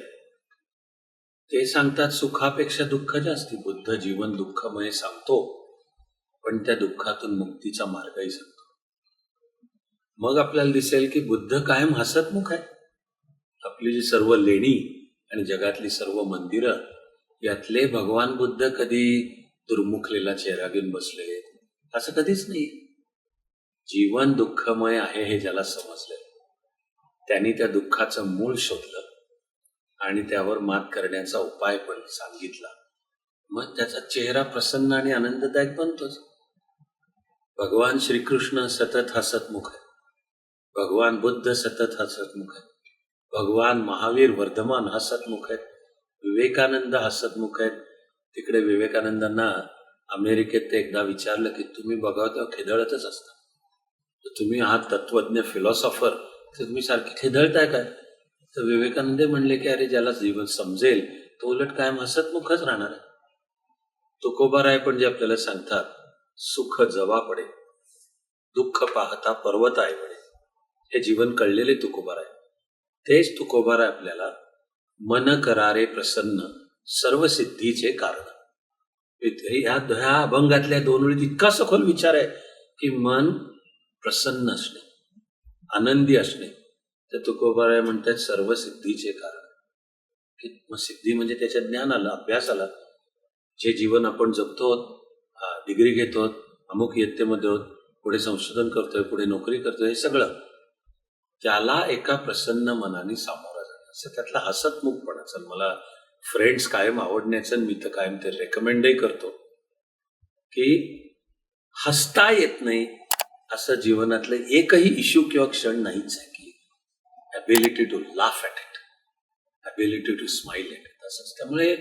ते सांगतात सुखापेक्षा दुःख जास्ती. बुद्ध जीवन दुःखमय सांगतो, पण त्या दुःखातून मुक्तीचा मार्गही सांगतो. मग आपल्याला दिसेल की बुद्ध कायम हसतमुख आहे. आपली जी सर्व लेणी आणि जगातली सर्व मंदिरं यातले भगवान बुद्ध कधी दुर्मुखलेला चेहरा घेऊन बसले असं कधीच नाही. जीवन दुःखमय आहे हे ज्याला समजलं त्यांनी त्या दुःखाचं मूळ शोधलं आणि त्यावर मात करण्याचा उपाय पण सांगितला. मग त्याचा चेहरा प्रसन्न आणि आनंददायक बनतोच. भगवान श्रीकृष्ण सतत हसतमुख आहे, भगवान बुद्ध सतत हसतमुख आहे, भगवान महावीर वर्धमान हसतमुख आहेत, विवेकानंद हसतमुख आहेत. तिकडे विवेकानंदांना अमेरिकेत एकदा विचारलं की तुम्ही बघावं तेव्हा खेदळतच असता, तर तुम्ही आहात तत्वज्ञ फिलॉसॉफर, तर तुम्ही सारखे खेदळताय काय? तर विवेकानंद म्हणले की अरे ज्याला जीवन समजेल तो उलट कायम हसतमुखच राहणार आहे. तुकोबाराय पण जे आपल्याला सांगतात सुख जवा पडे दुःख पाहता पर्वत आहे पडे, हे जीवन कळलेले तुकोबाराय. तेच तुकोबाराय आपल्याला मन करारे प्रसन्न सर्व सिद्धीचे कारण. ह्या अभंगातल्या 2 ओळीत इतका सखोल विचार आहे की मन प्रसन्न असणे, आनंदी असणे. तर तुकोबाराय म्हणतात सर्व सिद्धीचे कारण. की मग सिद्धी म्हणजे त्याच्यात ज्ञान आलं, अभ्यास आला. जे जीवन आपण जगतो, डिग्री घेतो, अमुक इयत्तेमध्ये आहोत, पुढे संशोधन करतोय, पुढे नोकरी करतोय, हे सगळं त्याला एका प्रसन्न मनाने सामोरा जाणं, असं त्यातला हसतमुखपणाचं. मला फ्रेंड्स कायम आवडण्याचं, मी तर कायम ते रेकमेंडही करतो की हसता येत नाही असं जीवनातलं एकही इश्यू किंवा क्षण नाहीच आहे. की ability to laugh at it, ability to smile at it, असंच. त्यामुळे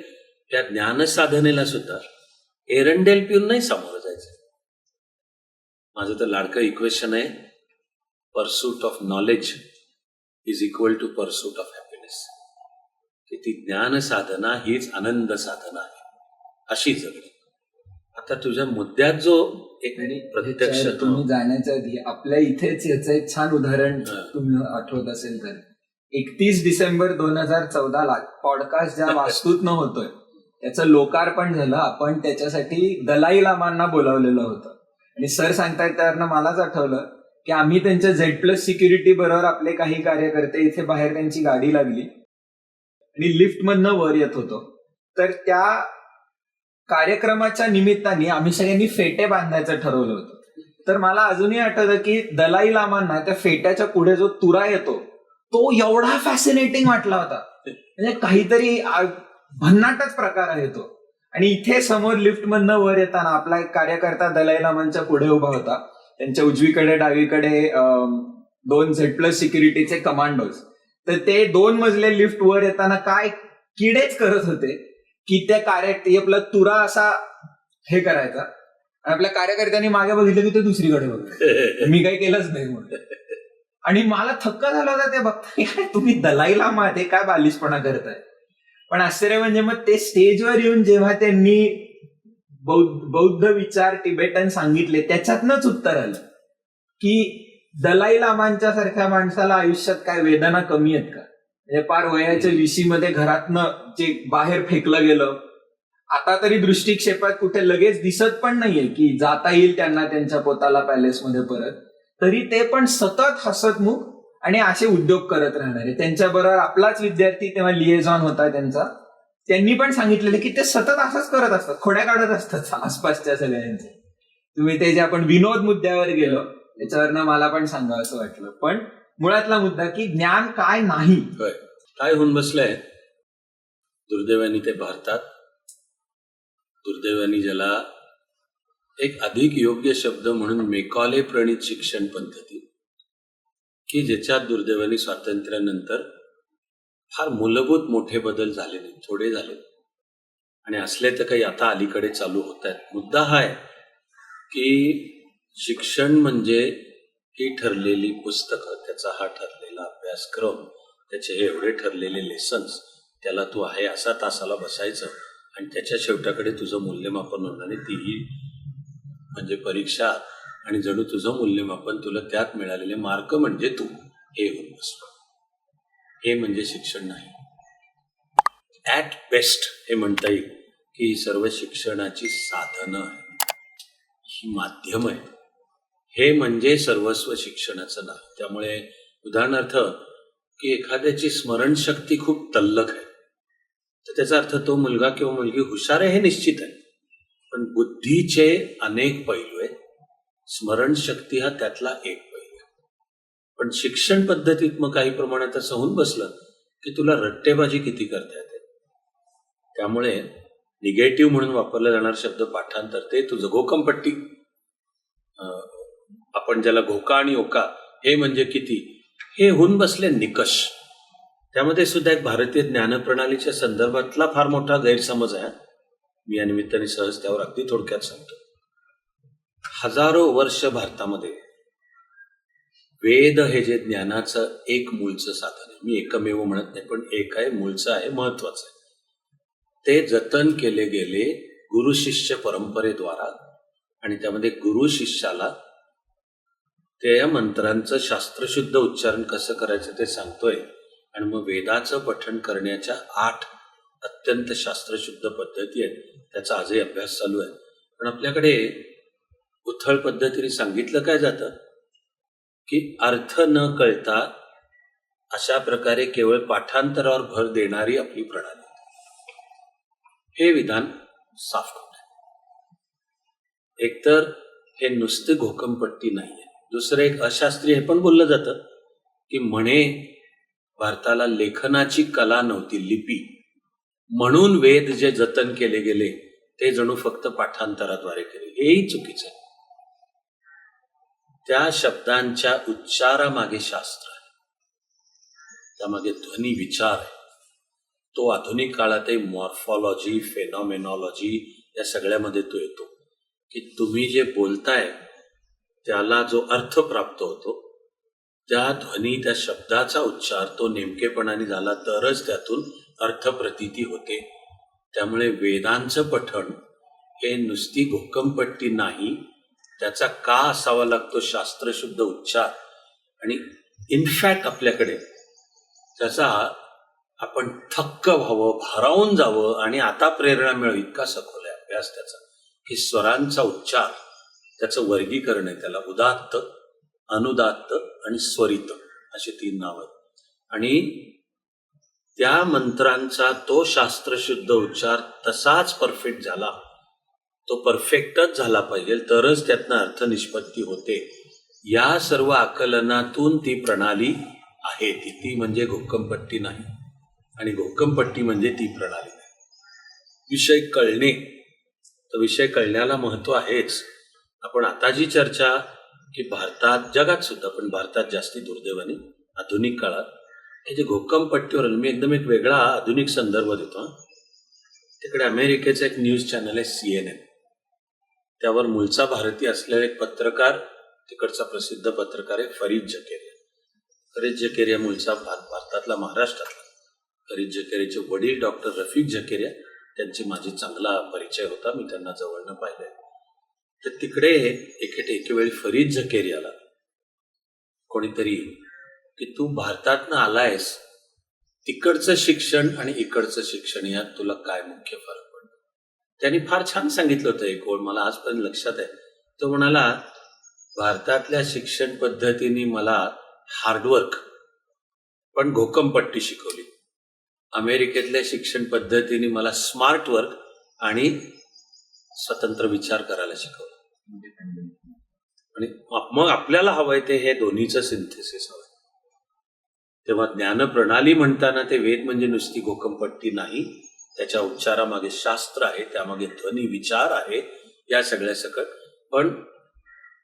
त्या ज्ञानसाधनेला सुद्धा एरंडेल पिऊन नाही सामोरं जायचं. माझं तर लाडकं इक्वेशन आहे, pursuit of knowledge is equal to pursuit of happiness. की ती ज्ञान साधना हीच आनंद साधना आहे, अशी जगली. आता तुझ्या मुद्द्यात जो एक आणि प्रत्यक्ष ह्याच्यावर तुम्ही जाण्याच्या आधी आपल्या इथेच याचं एक छान उदाहरण तुम्ही आठवत असेल तर 31 डिसेंबर 2014 ला पॉडकास्ट ज्या वास्तूतनं होतोय त्याचं लोकार्पण झालं. आपण त्याच्यासाठी दलाई लामांना बोलावलेलं होतं आणि सर सांगतायत त्यावरनं मलाच आठवलं की आम्ही त्यांच्या Z+ सिक्युरिटी बरोबर आपले काही कार्यकर्ते इथे बाहेर त्यांची गाडी लागली आणि लिफ्टमधनं वर येत होतो. तर त्या कार्यक्रमाच्या निमित्ताने आम्ही सगळ्यांनी फेटे बांधायचं ठरवलं होतं. तर मला अजूनही आठवतं की दलाई लामांना त्या फेट्याच्या पुढे जो तुरा येतो तो एवढा फॅसिनेटिंग वाटला होता, म्हणजे काहीतरी भन्नाटच प्रकार आहे तो. आणि इथे समोर लिफ्टमधनं वर येताना आपला एक कार्यकर्ता दलाई लामांच्या पुढे उभा होता. त्यांच्या उजवीकडे डावीकडे 2 Z+ सिक्युरिटीचे कमांडोज. तर ते 2 मजले लिफ्ट वर येताना काय किडेच करत होते की त्या आपला तुरा असा हे करायचा आणि आपल्या कार्यकर्त्यांनी मागे बघितलं की ते दुसरीकडे बघितलं. मी काही केलंच नाही म्हणून. आणि मला थक्क झालं होतं ते बघता, तुम्ही दलाई लामा ते काय बालिशपणा करताय. पण आश्चर्य म्हणजे मग ते स्टेजवर येऊन जेव्हा त्यांनी बौद्ध विचार टिबेटन सांगितले त्याच्यातनंच उत्तर आलं की दलाई लामांच्या सारख्या माणसाला आयुष्यात काय वेदना कमी आहेत का. म्हणजे पार वयाच्या 20मध्ये घरातनं जे बाहेर फेकलं गेलं, आता तरी दृष्टिक्षेपात कुठे लगेच दिसत पण नाहीये की जाता येईल त्यांना त्यांच्या पोताला पॅलेसमध्ये परत, तरी ते पण सतत हसतमुख आणि असे उद्योग करत राहणारे. त्यांच्याबरोबर आपलाच विद्यार्थी तेव्हा लिएझॉन होता त्यांचा, त्यांनी पण सांगितलेलं की ते सतत असंच करत असतात, खोड्या काढत असतात आसपासच्या सगळ्यांचे. तुम्ही ते जे आपण विनोद मुद्द्यावर गेलो त्याच्यावरनं मला पण सांगावं असं वाटलं. पण मुळातला मुद्दा की ज्ञान काय नाही. काय होऊन बसलंय दुर्दैवानी ते भारतात, दुर्दैवानी ज्याला एक अधिक योग्य शब्द म्हणून मेकॉले प्रणित शिक्षण पद्धती, की ज्याच्यात दुर्दैवानी स्वातंत्र्यानंतर फार मूलभूत मोठे बदल झाले नाही, थोडे झाले आणि असले तर काही आता अलीकडे चालू होत आहेत. मुद्दा हा आहे की शिक्षण म्हणजे ही ठरलेली पुस्तकं, त्याचा हा ठरलेला अभ्यासक्रम, त्याचे हे एवढे ठरलेले लेसन्स, त्याला तू आहे असा तासाला बसायचं आणि त्याच्या शेवटाकडे तुझं मूल्यमापन होणार आणि तीही म्हणजे परीक्षा आणि जणू तुझं मूल्यमापन तुला त्यात मिळालेले मार्क म्हणजे तू हे होऊन बसतो. हे म्हणजे शिक्षण नाही. ॲट बेस्ट हे म्हणता येईल की ही सर्व शिक्षणाची साधनं आहे, ही माध्यम आहे. हे म्हणजे सर्वस्व शिक्षणाचं नाही. त्यामुळे उदाहरणार्थ की एखाद्याची स्मरणशक्ती खूप तल्लख आहे तर त्याचा अर्थ तो मुलगा किंवा मुलगी हुशार आहे हे निश्चित आहे, पण बुद्धीचे अनेक पैलू आहेत, स्मरणशक्ती हा त्यातला एक पैलू आहे. पण शिक्षण पद्धतीत मग काही प्रमाणात असं होऊन बसलं की तुला रट्टेबाजी किती करता येते. त्यामुळे निगेटिव्ह म्हणून वापरला जाणारा शब्द पाठांतर, ते तुझं घोकंपट्टी, आपण ज्याला घोका आणि ओका हे म्हणजे किती, हे होऊन बसले निकष. त्यामध्ये सुद्धा एक भारतीय ज्ञानप्रणालीच्या संदर्भातला फार मोठा गैरसमज आहे. मी या निमित्ताने सहज त्यावर अगदी थोडक्यात सांगतो. हजारो वर्ष भारतामध्ये वेद हे जे ज्ञानाचं एक मूळचं साधन आहे, मी एकमेव म्हणत नाही पण एक आहे, मूळचं आहे, महत्वाचं आहे, ते जतन केले गेले गुरु शिष्य परंपरेद्वारा. आणि त्यामध्ये गुरु शिष्याला त्या मंत्रांचं शास्त्रशुद्ध उच्चारण कसं करायचं ते सांगतोय आणि मग वेदाचं पठण करण्याच्या 8 अत्यंत शास्त्रशुद्ध पद्धती आहेत. त्याचा आजही अभ्यास चालू आहे. पण आपल्याकडे उथळ पद्धतीने सांगितलं काय जातं की अर्थ न कळता अशा प्रकारे केवळ पाठांतरावर भर देणारी आपली प्रणाली. हे विधान साफ करणे. एकतर हे नुसते घोकंपट्टी नाहीये. दुसरं एक अशास्त्रीय हे पण बोललं जातं की म्हणे भारताला लेखनाची कला नव्हती, लिपी, म्हणून वेद जे जतन केले गेले ते जणू फक्त पाठांतराद्वारे केले. हेही चुकीचं आहे. त्या शब्दांच्या उच्चारामागे शास्त्र आहे, त्यामागे ध्वनी विचार आहे. तो आधुनिक काळातही मॉर्फॉलॉजी, फेनॉमेनॉलॉजी या सगळ्यामध्ये तो येतो की तुम्ही जे बोलताय त्याला जो अर्थ प्राप्त होतो, त्या ध्वनी, त्या शब्दाचा उच्चार तो नेमकेपणाने झाला तरच त्यातून अर्थप्रतीती होते. त्यामुळे वेदांचं पठण हे नुसती घोकंपट्टी नाही, त्याचा का असावा लागतो शास्त्रशुद्ध उच्चार, आणि इनफॅक्ट आपल्याकडे त्याचा आपण थक्क व्हावं, भारावून जावं आणि आता प्रेरणा मिळावी इतका सखोल आहे अभ्यास त्याचा, की स्वरांचा उच्चार, त्याचं वर्गीकरण आहे. त्याला उदात्त, अनुदात्त आणि स्वरित अशी 3 नावं आहेत. आणि त्या मंत्रांचा तो शास्त्रशुद्ध उच्चार तसाच परफेक्ट झाला, तो परफेक्टच झाला पाहिजे, तरच त्यातनं अर्थ निष्पत्ती होते. या सर्व आकलनातून ती प्रणाली आहे. ती म्हणजे घोकंपट्टी नाही, आणि घोकंपट्टी म्हणजे ती प्रणाली नाही. विषय कळणे, तर विषय कळण्याला महत्व आहेच. आपण आता जी चर्चा की भारतात, जगात सुद्धा, पण भारतात जास्ती दुर्दैवाने आधुनिक काळात हे जे घोकंपट्टीवर, मी एकदम एक वेगळा आधुनिक संदर्भ देतो. तिकडे अमेरिकेचं एक न्यूज चॅनल आहे CNN. त्यावर मूळचा भारतीय असलेला एक पत्रकार, तिकडचा प्रसिद्ध पत्रकार आहे फरीद झकेरिया. फरीद झकेरिया मूळचा भारतातला, महाराष्ट्रातला. फरीद झकेरियाचे वडील डॉक्टर रफिक झकेरिया, त्यांची माझी चांगला परिचय होता, मी त्यांना जवळनं पाहिलंय. तर तिकडे एके वेळी फरीद झकेरियाला कोणीतरी की तू भारतातनं आलायस, तिकडचं शिक्षण आणि इकडचं शिक्षण यात तुला काय मुख्य फरक पडतो? त्यांनी फार छान सांगितलं होतं एक ओळ, मला आजपर्यंत लक्षात आहे. तो म्हणाला, भारतातल्या शिक्षण पद्धतीने मला हार्डवर्क पण घोकंपट्टी शिकवली. अमेरिकेतल्या शिक्षण पद्धतीने मला स्मार्ट वर्क आणि स्वतंत्र विचार करायला शिकवलं. आणि मग आपल्याला हवंय ते हे दोन्हीचं सिंथेसिस हवंय. तेव्हा ज्ञानप्रणाली म्हणताना ते वेद म्हणजे नुसती घोकंपट्टी नाही, त्याच्या उच्चारामागे शास्त्र आहे, त्यामागे ध्वनी विचार आहे, या सगळ्या सकट. पण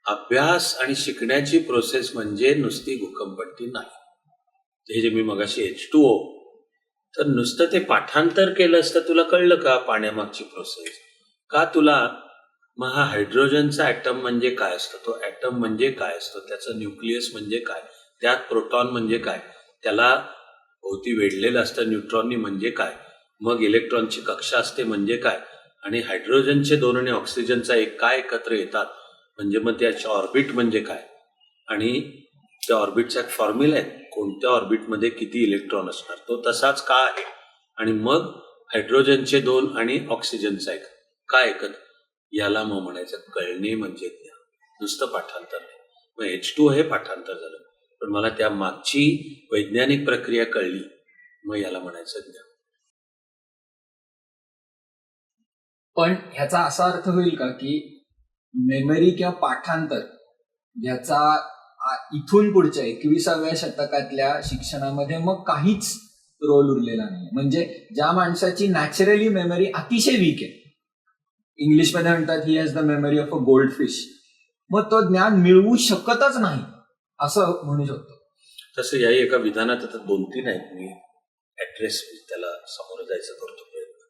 अभ्यास आणि शिकण्याची प्रोसेस म्हणजे नुसती घोकंपट्टी नाही. हे जे मी मगाशी H2O, तर नुसतं ते पाठांतर केलं असतं तुला कळलं का पाण्यामागची प्रोसेस? का तुला मग हा हायड्रोजनचा ॲटम म्हणजे काय असतो, तो ॲटम म्हणजे काय असतो, त्याचं न्यूक्लियस म्हणजे काय, त्यात प्रोटॉन म्हणजे काय, त्याला भोवती वेढलेलं असतं न्यूट्रॉननी म्हणजे काय, मग इलेक्ट्रॉनची कक्षा असते म्हणजे काय, आणि हायड्रोजनचे 2 आणि ऑक्सिजनचा 1 काय एकत्र येतात म्हणजे मग त्याच्या ऑर्बिट म्हणजे काय, आणि त्या ऑर्बिटचा एक फॉर्म्युला आहे, कोणत्या ऑर्बिटमध्ये किती इलेक्ट्रॉन असणार, तो तसाच का आहे, आणि मग हायड्रोजनचे 2 आणि ऑक्सिजनचा 1 काय एकत्र, याला मग म्हणायचं कळणे म्हणजे ज्ञान, नुसतं पाठांतर नाही. मग H2O हे पाठांतर झालं, पण मला त्या मागची वैज्ञानिक प्रक्रिया कळली, मग याला म्हणायचं ज्ञान. पण ह्याचा असा अर्थ होईल का की मेमरी किंवा पाठांतर ह्याचा इथून पुढच्या 21व्या शतकातल्या शिक्षणामध्ये मग काहीच रोल उरलेला नाही? म्हणजे ज्या माणसाची नॅचरली मेमरी अतिशय वीक आहे, इंग्लिशमध्ये म्हणतात he has the memory of a gold fish, मग तो ज्ञान मिळवू शकतच नाही असं म्हणू शकतो. तसं याही एका विधानात आता 2-3 आहेत, मी ऍड्रेस त्याला समोर जायचं करतो प्रयत्न.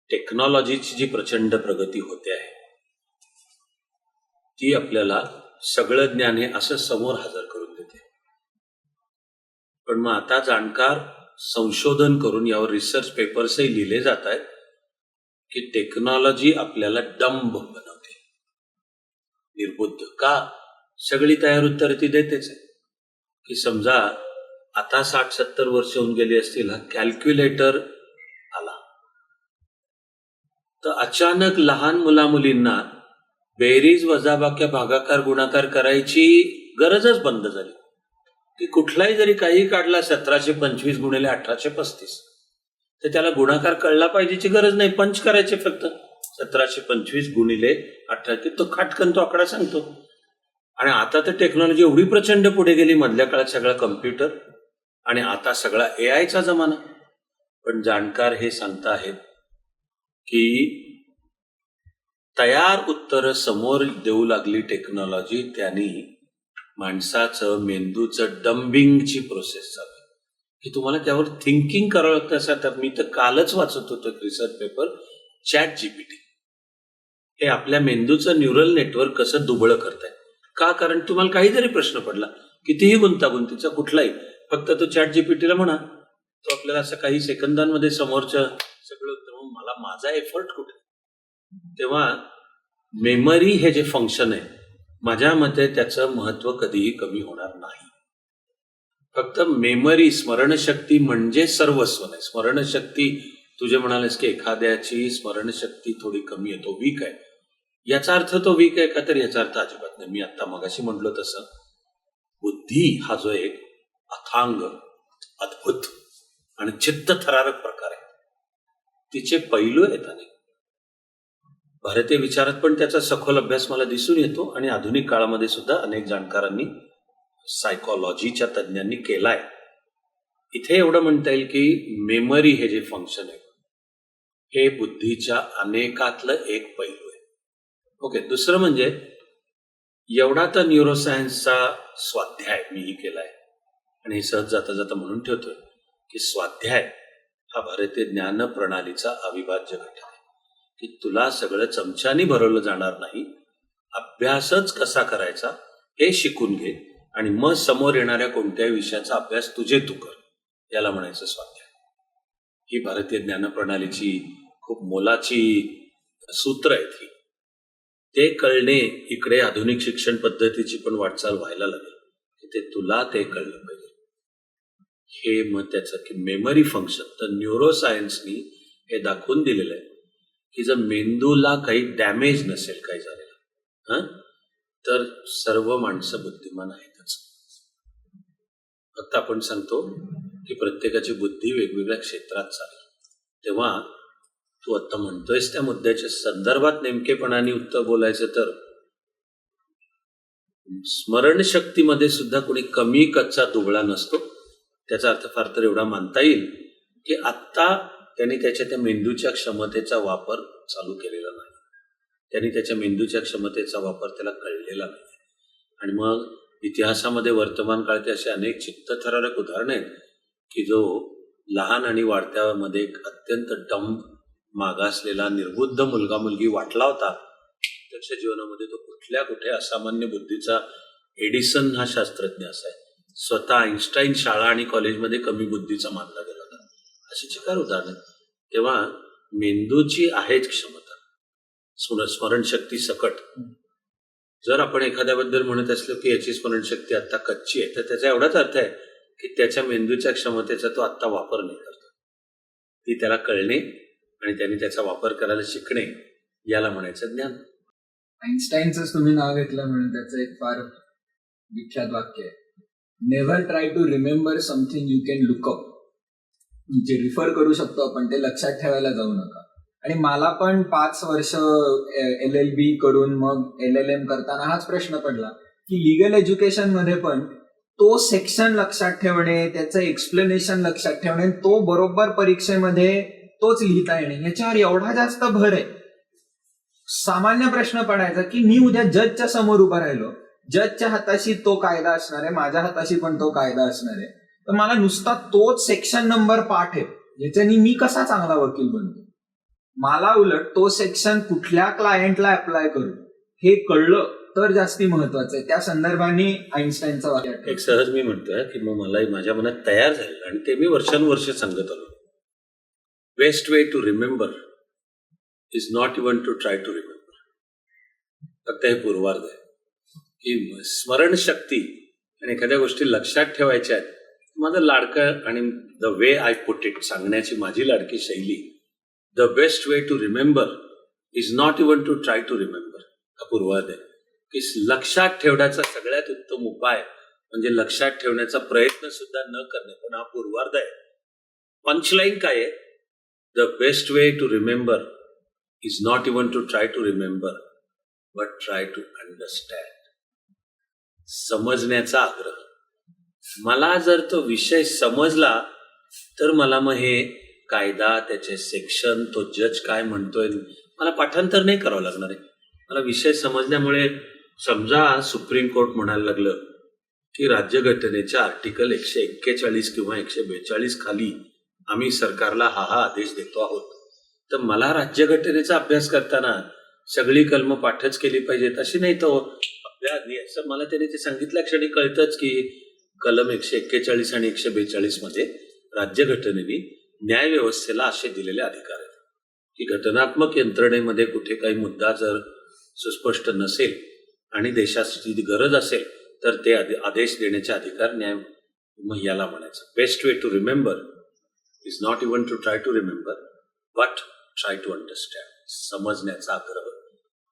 टेक्नॉलॉजीची जी प्रचंड प्रगती होते आहे ती आपल्याला सगळं ज्ञान हे असं समोर हजर करून देते. पण मग आता जाणकार संशोधन करून यावर रिसर्च पेपर्सही लिहिले जात आहेत की टेक्नॉलॉजी आपल्याला डंब बनवते, निर्बुद्ध. का? सगळी तयार उत्तर ती देतेच आहे. की समजा आता 60-70 वर्ष होऊन गेली असतील, हा कॅल्क्युलेटर आला, तर अचानक लहान मुलामुलींना बेरीज वजाबाक्या भागाकार गुणाकार करायची गरजच बंद झाली. की कुठलाही जरी काही काढला 1725 गुणिले 1835 तर त्याला गुणाकार कळला पाहिजेची गरज नाही. पंच करायचे फक्त 1725 गुणिले 18 तो खाटकन तो आकडा सांगतो. आणि आता तर टेक्नॉलॉजी एवढी प्रचंड पुढे गेली. मधल्या काळात सगळा कम्प्युटर आणि आता सगळा AI चा जमाना. पण जाणकार हे सांगता आहेत की तयार उत्तर समोर देऊ लागली टेक्नॉलॉजी, त्यांनी माणसाचं मेंदूचं डंबिंगची प्रोसेस चालू आहे. की तुम्हाला त्यावर थिंकिंग करावं लागतं. असं आता मी तर कालच वाचत होतो एक रिसर्च पेपर, ChatGPT हे आपल्या मेंदूचं न्यूरल नेटवर्क कसं दुबळं करताय. का? कारण तुम्हाला काही जरी प्रश्न पडला, कितीही गुंतागुंतीचा कुठलाही, फक्त तो ChatGPT ला म्हणा, तो आपल्याला असं काही सेकंदांमध्ये समोरचं सगळं उत्तर. मला माझा एफर्ट कुठे? तेव्हा मेमरी हे जे फंक्शन आहे, माझ्या मते त्याचं महत्व कधीही कमी होणार नाही. फक्त मेमरी, स्मरणशक्ती म्हणजे सर्वस्व नाही. स्मरणशक्ती, तुझे म्हणालेस की एखाद्याची स्मरणशक्ती थोडी कमी आहे, तो वीक आहे, याचा अर्थ तो वीक आहे का? तर याचा अर्थ अजिबात नाही. मी आता मगाशी म्हटलो तसं बुद्धी हा जो एक अथांग, अद्भुत आणि चित्तथरारक प्रकार आहे, तिचे पैलू आहेत अनेक. भारतीय विचारात पण त्याचा सखोल अभ्यास मला दिसून येतो आणि आधुनिक काळामध्ये सुद्धा अनेक जाणकारांनी, सायकोलॉजीच्या तज्ज्ञांनी केलाय. इथे एवढं म्हणता येईल की मेमरी हे जे फंक्शन आहे हे बुद्धीच्या अनेकातलं एक पैलू आहे. ओके. दुसरं म्हणजे एवढा तर न्यूरोसायन्सचा स्वाध्याय मीही केलाय आणि हे सहज जाता जाता म्हणून ठेवतोय की स्वाध्याय हा भारतीय ज्ञान प्रणालीचा अविभाज्य घटक आहे. की तुला सगळं चमच्यानी भरवलं जाणार नाही, अभ्यासच कसा करायचा हे शिकून घे आणि मग समोर येणाऱ्या कोणत्याही विषयाचा अभ्यास तुझे तू कर, याला म्हणायचं स्वाध्याय. ही भारतीय ज्ञान प्रणालीची खूप मोलाची सूत्र आहेत ही. ते कळणे, इकडे आधुनिक शिक्षण पद्धतीची पण वाटचाल व्हायला लागेल की ते तुला ते कळलं पाहिजे. हे मग त्याचं की मेमरी फंक्शन, तर न्यूरोसायन्सनी हे दाखवून दिलेलं आहे की जर मेंदूला काही डॅमेज नसेल काही झालेलं, तर सर्व माणसं बुद्धिमान आहेतच. फक्त आपण सांगतो की प्रत्येकाची बुद्धी वेगवेगळ्या क्षेत्रात चालेल. तेव्हा तू आता म्हणतोयस त्या मुद्द्याच्या संदर्भात नेमकेपणाने उत्तर बोलायचं तर स्मरणशक्तीमध्ये सुद्धा कोणी कमी कच्चा दुबळा नसतो. त्याचा अर्थ फार तर एवढा मानता येईल की आत्ता त्यांनी त्याच्या त्या मेंदूच्या क्षमतेचा वापर चालू केलेला नाही. त्यांनी त्याच्या मेंदूच्या क्षमतेचा वापर त्याला कळलेला नाही. आणि मग इतिहासामध्ये वर्तमान काळात असे अनेक चित्तथरारक उदाहरण आहेत की जो लहान आणि वाढत्यामध्ये एक अत्यंत डंब, मागासलेला, निर्बुद्ध मुलगा मुलगी वाटला होता, त्याच्या जीवनामध्ये तो कुठल्या कुठे असामान्य बुद्धीचा एडिसन हा शास्त्रज्ञ असा आहे. स्वतः आईन्स्टाईन शाळा आणि कॉलेजमध्ये कमी बुद्धीचा मानला गेला होता. अशी चिकार उदाहरण. तेव्हा मेंदूची आहेच क्षमता, स्मरणशक्ती सकट. जर आपण एखाद्याबद्दल म्हणत असलो की याची स्मरणशक्ती आता कच्ची आहे, तर त्याचा एवढाच अर्थ आहे की त्याच्या मेंदूच्या क्षमतेचा तो आत्ता वापर नाही करतो. ती त्याला कळणे आणि त्यांनी त्याचा वापर करायला शिकणे, याला म्हणायचं ज्ञान. आईन्स्टाईनचंच तुम्ही नाव घेतलं म्हणून त्याचं एक फार विख्यात वाक्य आहे, never try to remember something you can look up. जे रिफर करू शकतो आपण ते लक्षात ठेवायला जाऊ नका. आणि मला पण 5 वर्ष LLB करून मग LLM करताना हाच प्रश्न पडला की लिगल एज्युकेशन मध्ये पण तो सेक्शन लक्षात ठेवणे, त्याचं एक्सप्लेनेशन लक्षात ठेवणे, तो बरोबर परीक्षेमध्ये तोच लिहिता येणे, याच्यावर एवढा जास्त भर आहे. सामान्य प्रश्न पडायचा की मी उद्या जजच्या समोर उभा राहिलो, जजच्या हाताशी तो कायदा असणार आहे, माझ्या हाताशी पण तो कायदा असणार आहे, तर मला नुसता तोच सेक्शन नंबर पाठ आहे, ज्याच्यानी मी कसा चांगला वकील बनतो. मला उलट तो सेक्शन कुठल्या क्लायंटला अप्लाय करू हे कळलं तर जास्ती महत्वाचं आहे. त्या संदर्भाने आईन्स्टाईनचा वाक्य एक सहज मी म्हणतोय की मग मला माझ्या मनात तयार झालं आणि ते मी वर्षानुवर्ष सांगत आलो. Best way to remember is not even to try to remember. फक्त हे पूर्वार्ध आहे की स्मरणशक्ती आणि एखाद्या गोष्टी लक्षात ठेवायच्या आहेत. माझं लाडकं आणि the way I put it सांगण्याची माझी लाडकी शैली, the best way to remember is not even to try to remember. हा पूर्वार्ध आहे की लक्षात ठेवण्याचा सगळ्यात उत्तम उपाय म्हणजे लक्षात ठेवण्याचा प्रयत्न सुद्धा न करणे, पण हा पूर्वार्ध आहे. पंचलाईन काय आहे? The best way to remember is not even to try to remember but try to understand. समजण्याचा आग्रह. मला जर तो विषय समजला तर मला मग हे कायदा, त्याचे सेक्शन, तो जज काय म्हणतोय, मला पाठांतर नाही करावं लागणार आहे. मला विषय समजल्यामुळे समजा सुप्रीम कोर्ट म्हणायला लागलं की राज्यघटनेच्या आर्टिकल 141 किंवा 142 खाली आम्ही सरकारला हा आदेश देतो आहोत, तर मला राज्यघटनेचा अभ्यास करताना सगळी कलम पाठच केली पाहिजेत अशी नाही. तो आपल्या असं मला त्याने ते सांगितल्या क्षणी कळतंच की कलम 141 आणि 142 मध्ये राज्यघटनेने न्यायव्यवस्थेला असे दिलेले अधिकार आहेत की घटनात्मक यंत्रणेमध्ये कुठे काही मुद्दा जर सुस्पष्ट नसेल आणि देशाची गरज असेल तर ते आदेश देण्याचे अधिकार न्याय, मग याला म्हणायचं best way to remember is not even to try to remember but try to understand. समजण्याचा आग्रह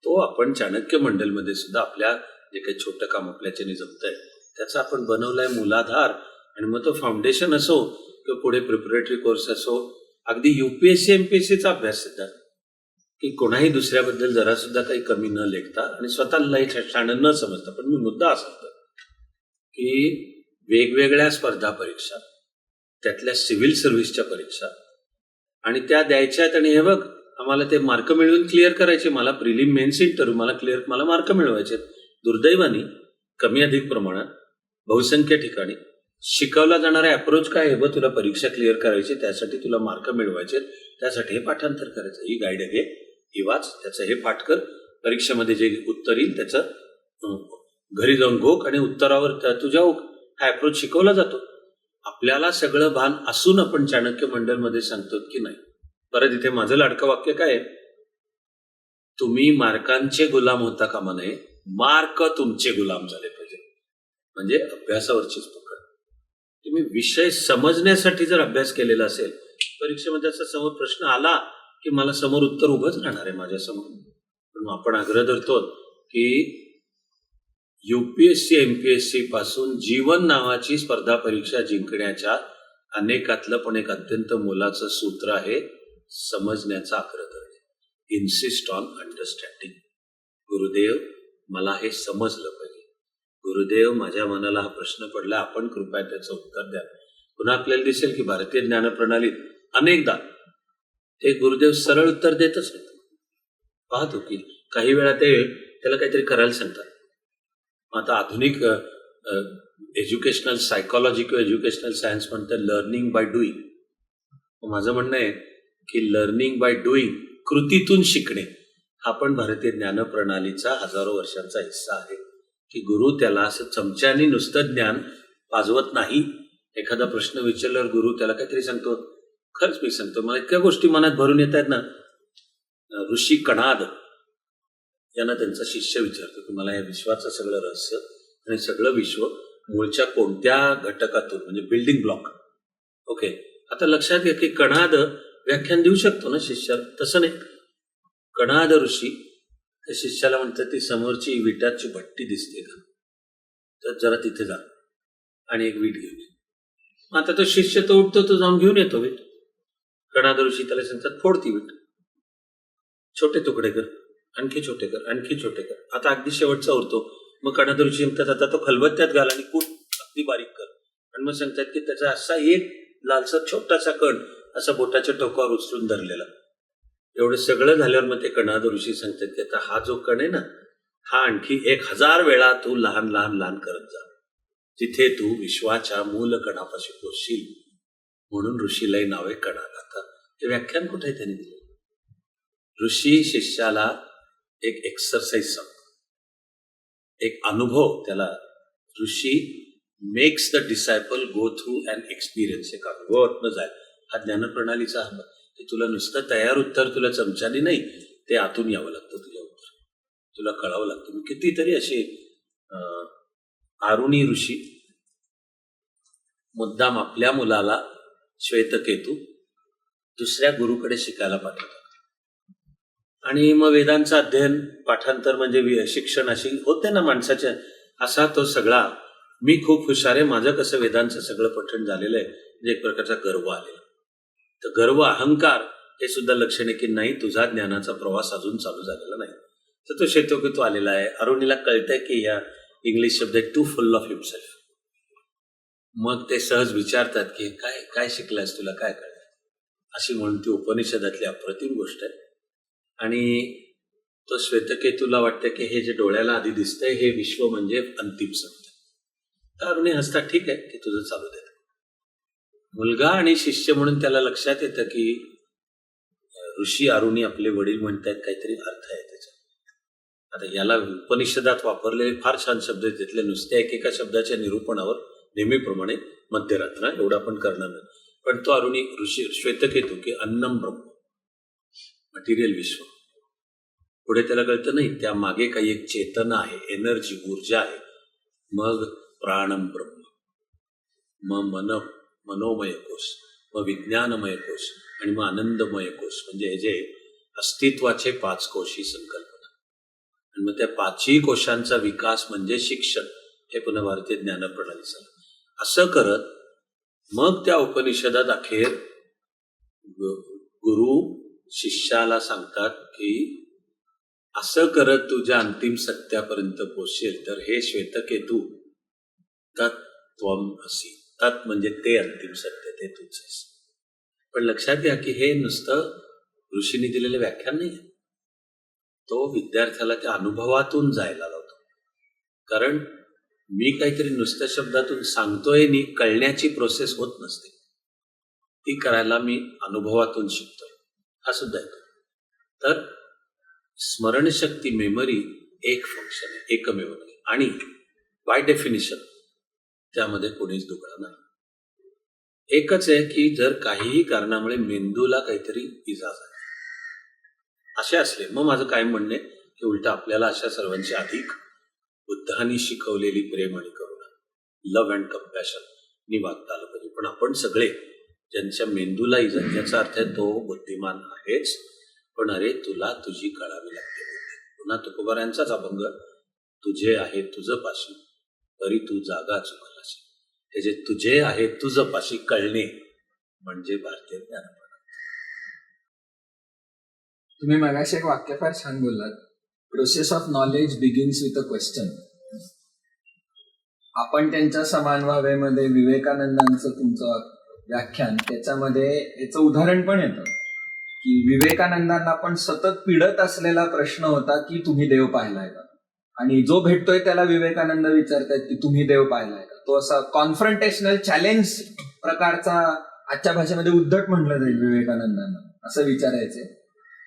तो आपण चाणक्य मंडलमध्ये सुद्धा आपल्या जे काही छोटं काम आपल्याच्याने जमतंय त्याचा आपण बनवलाय मूलाधार. आणि मग तो फाउंडेशन असो किंवा पुढे प्रिपरेटरी कोर्स असो, अगदी UPSC MPSCचा अभ्यास सुद्धा की कोणाही दुसऱ्याबद्दल जरा सुद्धा काही कमी न लेखता आणि स्वतःलाही शाणं न समजता. पण मी मुद्दा असा होता की वेगवेगळ्या स्पर्धा परीक्षा, त्यातल्या सिव्हिल सर्व्हिसच्या परीक्षा आणि त्या द्यायच्यात आणि हे बघ आम्हाला ते मार्क मिळवून क्लिअर करायचे. मला प्रिलिम मेन्स इंटरव्ह्यू मला मार्क मिळवायचे. दुर्दैवाने कमी अधिक प्रमाणात बहुसंख्य ठिकाणी शिकवला जाणारा अप्रोच काय आहे, तुला परीक्षा क्लिअर करायची, त्यासाठी तुला मार्क मिळवायचे, त्यासाठी हे पाठांतर करायचं, ही गाईड घे, ही वाच, त्याचं हे पाठ कर, परीक्षेमध्ये जे उत्तर येईल त्याचं घरी जाऊन घोक आणि उत्तरावर तुझ्या हा अप्रोच शिकवला जातो. आपल्याला सगळं भान असून आपण चाणक्य मंडलमध्ये सांगतो की नाही. परत इथे माझं लाडकं वाक्य काय आहे, तुम्ही मार्कांचे गुलाम होता कामा नये, मार्क तुमचे गुलाम झाले पाहिजे. म्हणजे अभ्यासावरचीच पकड. तुम्ही विषय समजण्यासाठी जर अभ्यास केलेला असेल, परीक्षेमध्ये असा समोर प्रश्न आला की मला समोर उत्तर उभंच राहणार आहे माझ्यासमोर. पण आपण आग्रह धरतो की UPSC MPSC पासून जीवन नावाची स्पर्धा परीक्षा जिंकण्याच्या अनेकातलं पण एक अत्यंत मोलाचं सूत्र आहे समजण्याचा आग्रह धरणे. Insist on understanding. गुरुदेव मला हे समजलं पाहिजे. गुरुदेव माझ्या मनाला हा प्रश्न पडला, आपण कृपया त्याचं उत्तर द्या. पुन्हा आपल्याला दिसेल की भारतीय ज्ञान प्रणालीत अनेकदा ते गुरुदेव सरळ उत्तर देतच नाही. पाहतो की काही वेळा ते त्याला काहीतरी करायला सांगतात. आता आधुनिक एज्युकेशनल सायकोलॉजी किंवा एज्युकेशनल सायन्स म्हणतात लर्निंग बाय डुईंग. माझं म्हणणं आहे की लर्निंग बाय डुईंग, कृतीतून शिकणे, हा पण भारतीय ज्ञान प्रणालीचा हजारो वर्षांचा हिस्सा आहे की गुरु त्याला असं चमच्याने नुसतं ज्ञान पाजवत नाही. एखादा प्रश्न विचारल्यावर गुरु त्याला काहीतरी सांगतो. खरंच मी सांगतो, मला इतक्या गोष्टी मनात भरून येत आहेत ना. ऋषी कणाद यांना त्यांचा शिष्य विचारतो की मला या विश्वाचं सगळं रहस्य आणि सगळं विश्व मूळच्या कोणत्या घटकातून, म्हणजे बिल्डिंग ब्लॉक. ओके, आता लक्षात घ्या की कणाद व्याख्यान देऊ शकतो ना शिष्याला, तसं नाही. कणाद ऋषी त्या शिष्याला म्हणतात ती समोरची विटाची भट्टी दिसते का, तर जरा तिथे जा आणि एक वीट घेऊन ये. आता तो शिष्य तो उठतो, तो जाऊन घेऊन येतो वीट. कणाद ऋषी त्याला सांगतात फोड ती वीट, छोटे तुकडे कर, आणखी छोटे कर, आणखी छोटे कर. आता अगदी शेवटचा उरतो. मग कणाद ऋषी म्हणतात आता तो खलबत्त्यात घाल आणि कूट अगदी बारीक कर. आणि मग सांगतात की त्याचा असा एक लालसर छोटासा कण असा बोटाच्या टोकावर उचलून धरलेला. एवढं सगळं झाल्यावर मग ते कणाद ऋषी सांगतात की आता हा जो कण आहे ना, हा आणखी 1000 वेळा तू लहान लहान लहान करत जा, तिथे तू विश्वाच्या मूल कणापाशी पोचशील. म्हणून ऋषीलाही नावे कणाद. आता ते व्याख्यान कुठे त्यांनी दिलं. ऋषी शिष्याला एक एक्सरसाइज सांगतो, एक अनुभव त्याला. Rishi makes the disciple go through an experience. एक अनुभवातनं जाय. हा ज्ञानप्रणालीचा ते तुला नुसतं तयार उत्तर तुला चमच्याने नाही, ते आतून यावं लागतं. तुझ्या उत्तर तुला कळावं लागतं. कितीतरी असे आरुणी ऋषी मुद्दाम आपल्या मुलाला श्वेतकेतू दुसऱ्या गुरुकडे शिकायला पाठवतात. आणि मग वेदांचं अध्ययन पाठांतर म्हणजे शिक्षण अशी होते ना माणसाच्या. असा तो सगळा मी खूप हुशार आहे, माझं कसं वेदांचं सगळं पठण झालेलं आहे, म्हणजे एक प्रकारचा गर्व आलेला. तर गर्व अहंकार हे सुद्धा लक्षण आहे की नाही, तुझा ज्ञानाचा प्रवास अजून चालू झालेला नाही. तर तो शेतोकेतू आलेला आहे. अरुणीला कळतंय की या इंग्लिश शब्द टू फुल ऑफ हिमसेल्फ. मग ते सहज विचारतात की काय काय शिकलास, तुला काय कळलं, अशी म्हणून ती उपनिषदातली अप्रतिम गोष्ट आहे. आणि तो श्वेतकेतूला वाटतं की हे जे डोळ्याला आधी दिसतंय हे विश्व म्हणजे अंतिम सत्य. तर अरुणी हसतात, ठीक आहे की तुझं चालू दे. मुलगा आणि शिष्य म्हणून त्याला लक्षात येतं की ऋषी अरुणी आपले वडील म्हणतायत, काहीतरी अर्थ आहे त्याच्यात. आता याला उपनिषदात वापरलेले फार छान शब्द आहेत, तिथले नुसत्या एकेका शब्दाच्या निरूपणावर नेहमीप्रमाणे मध्यरात्र एवढं आपण करणार नाही. पण तो अरुणी ऋषी श्वेतकेतू की अन्नम ब्रह्म, मटेरियल विश्व. पुढे त्याला कळतं नाही, त्या मागे काही एक चेतना आहे, एनर्जी, ऊर्जा आहे. मग प्राणम ब्रह्म, मग मनोमय कोश, मग विज्ञानमय कोश आणि मग आनंदमय कोश. म्हणजे हे जे अस्तित्वाचे 5 कोश ही संकल्पना. आणि मग त्या 5ही कोशांचा विकास म्हणजे शिक्षण, हे पुन्हा भारतीय ज्ञान प्रणालीचं. असं करत मग त्या उपनिषदात अखेर गुरु शिष्याला सांगतात की असं करत तुझ्या अंतिम सत्यापर्यंत पोचेल. तर हे श्वेतकेतू तत्त्वम असी, तत् म्हणजे ते अंतिम सत्य, ते तुझेच. पण लक्षात घ्या की हे नुसतं ऋषींनी दिलेलं व्याख्यान नाही, तो विद्यार्थ्याला त्या अनुभवातून जायला लावतो. कारण मी काहीतरी नुसत्या शब्दातून सांगतोय आणि कळण्याची प्रोसेस होत नसते, ती करायला मी अनुभवातून शिकतोय, हा सुद्धा येतो. तर स्मरणशक्ती, मेमरी एक फंक्शन आहे, एकमेव नाही. आणि बाय डेफिनिशन त्यामध्ये कोणीच दुखणं नाही. एकच आहे की जर काहीही कारणामुळे मेंदूला काहीतरी इजा झाली असे असले, मग माझं काय म्हणणं आहे की उलट आपल्याला अशा सर्वांची अधिक बुद्धांनी शिकवलेली प्रेम आणि करुणा, लव्ह अँड कम्पॅशन नि वागता आलं पाहिजे. पण आपण सगळे ज्यांच्या मेंदूला इजा, याचा अर्थ आहे तो बुद्धिमान आहेच, पण अरे तुला तुझी कळावी लागते. पुन्हा तुकोबारायांचाच अभंग, तुझे आहे तुझं पाशी तरी तू जागा चुकलाशी. हे जे तुझे आहे तुझं पाशी कळणे म्हणजे भारतीय ज्ञान. तुम्ही मगाशी एक वाक्य फार छान बोललात, process of knowledge begins with a question. आपण त्यांच्या समान व्हावेमध्ये विवेकानंदांचं तुमचं व्याख्यान, त्याच्यामध्ये याचं उदाहरण पण येतं की विवेकानंदांना पण सतत पिडत असलेला प्रश्न होता की तुम्ही देव पाहिलाय का. आणि जो भेटतोय त्याला विवेकानंद विचारतायत की तुम्ही देव पाहिलाय का. तो असा कॉन्फ्रंटेशनल चॅलेंज प्रकारचा, आजच्या भाषेमध्ये उद्धट म्हणलं जाईल विवेकानंदांना, असं विचारायचे.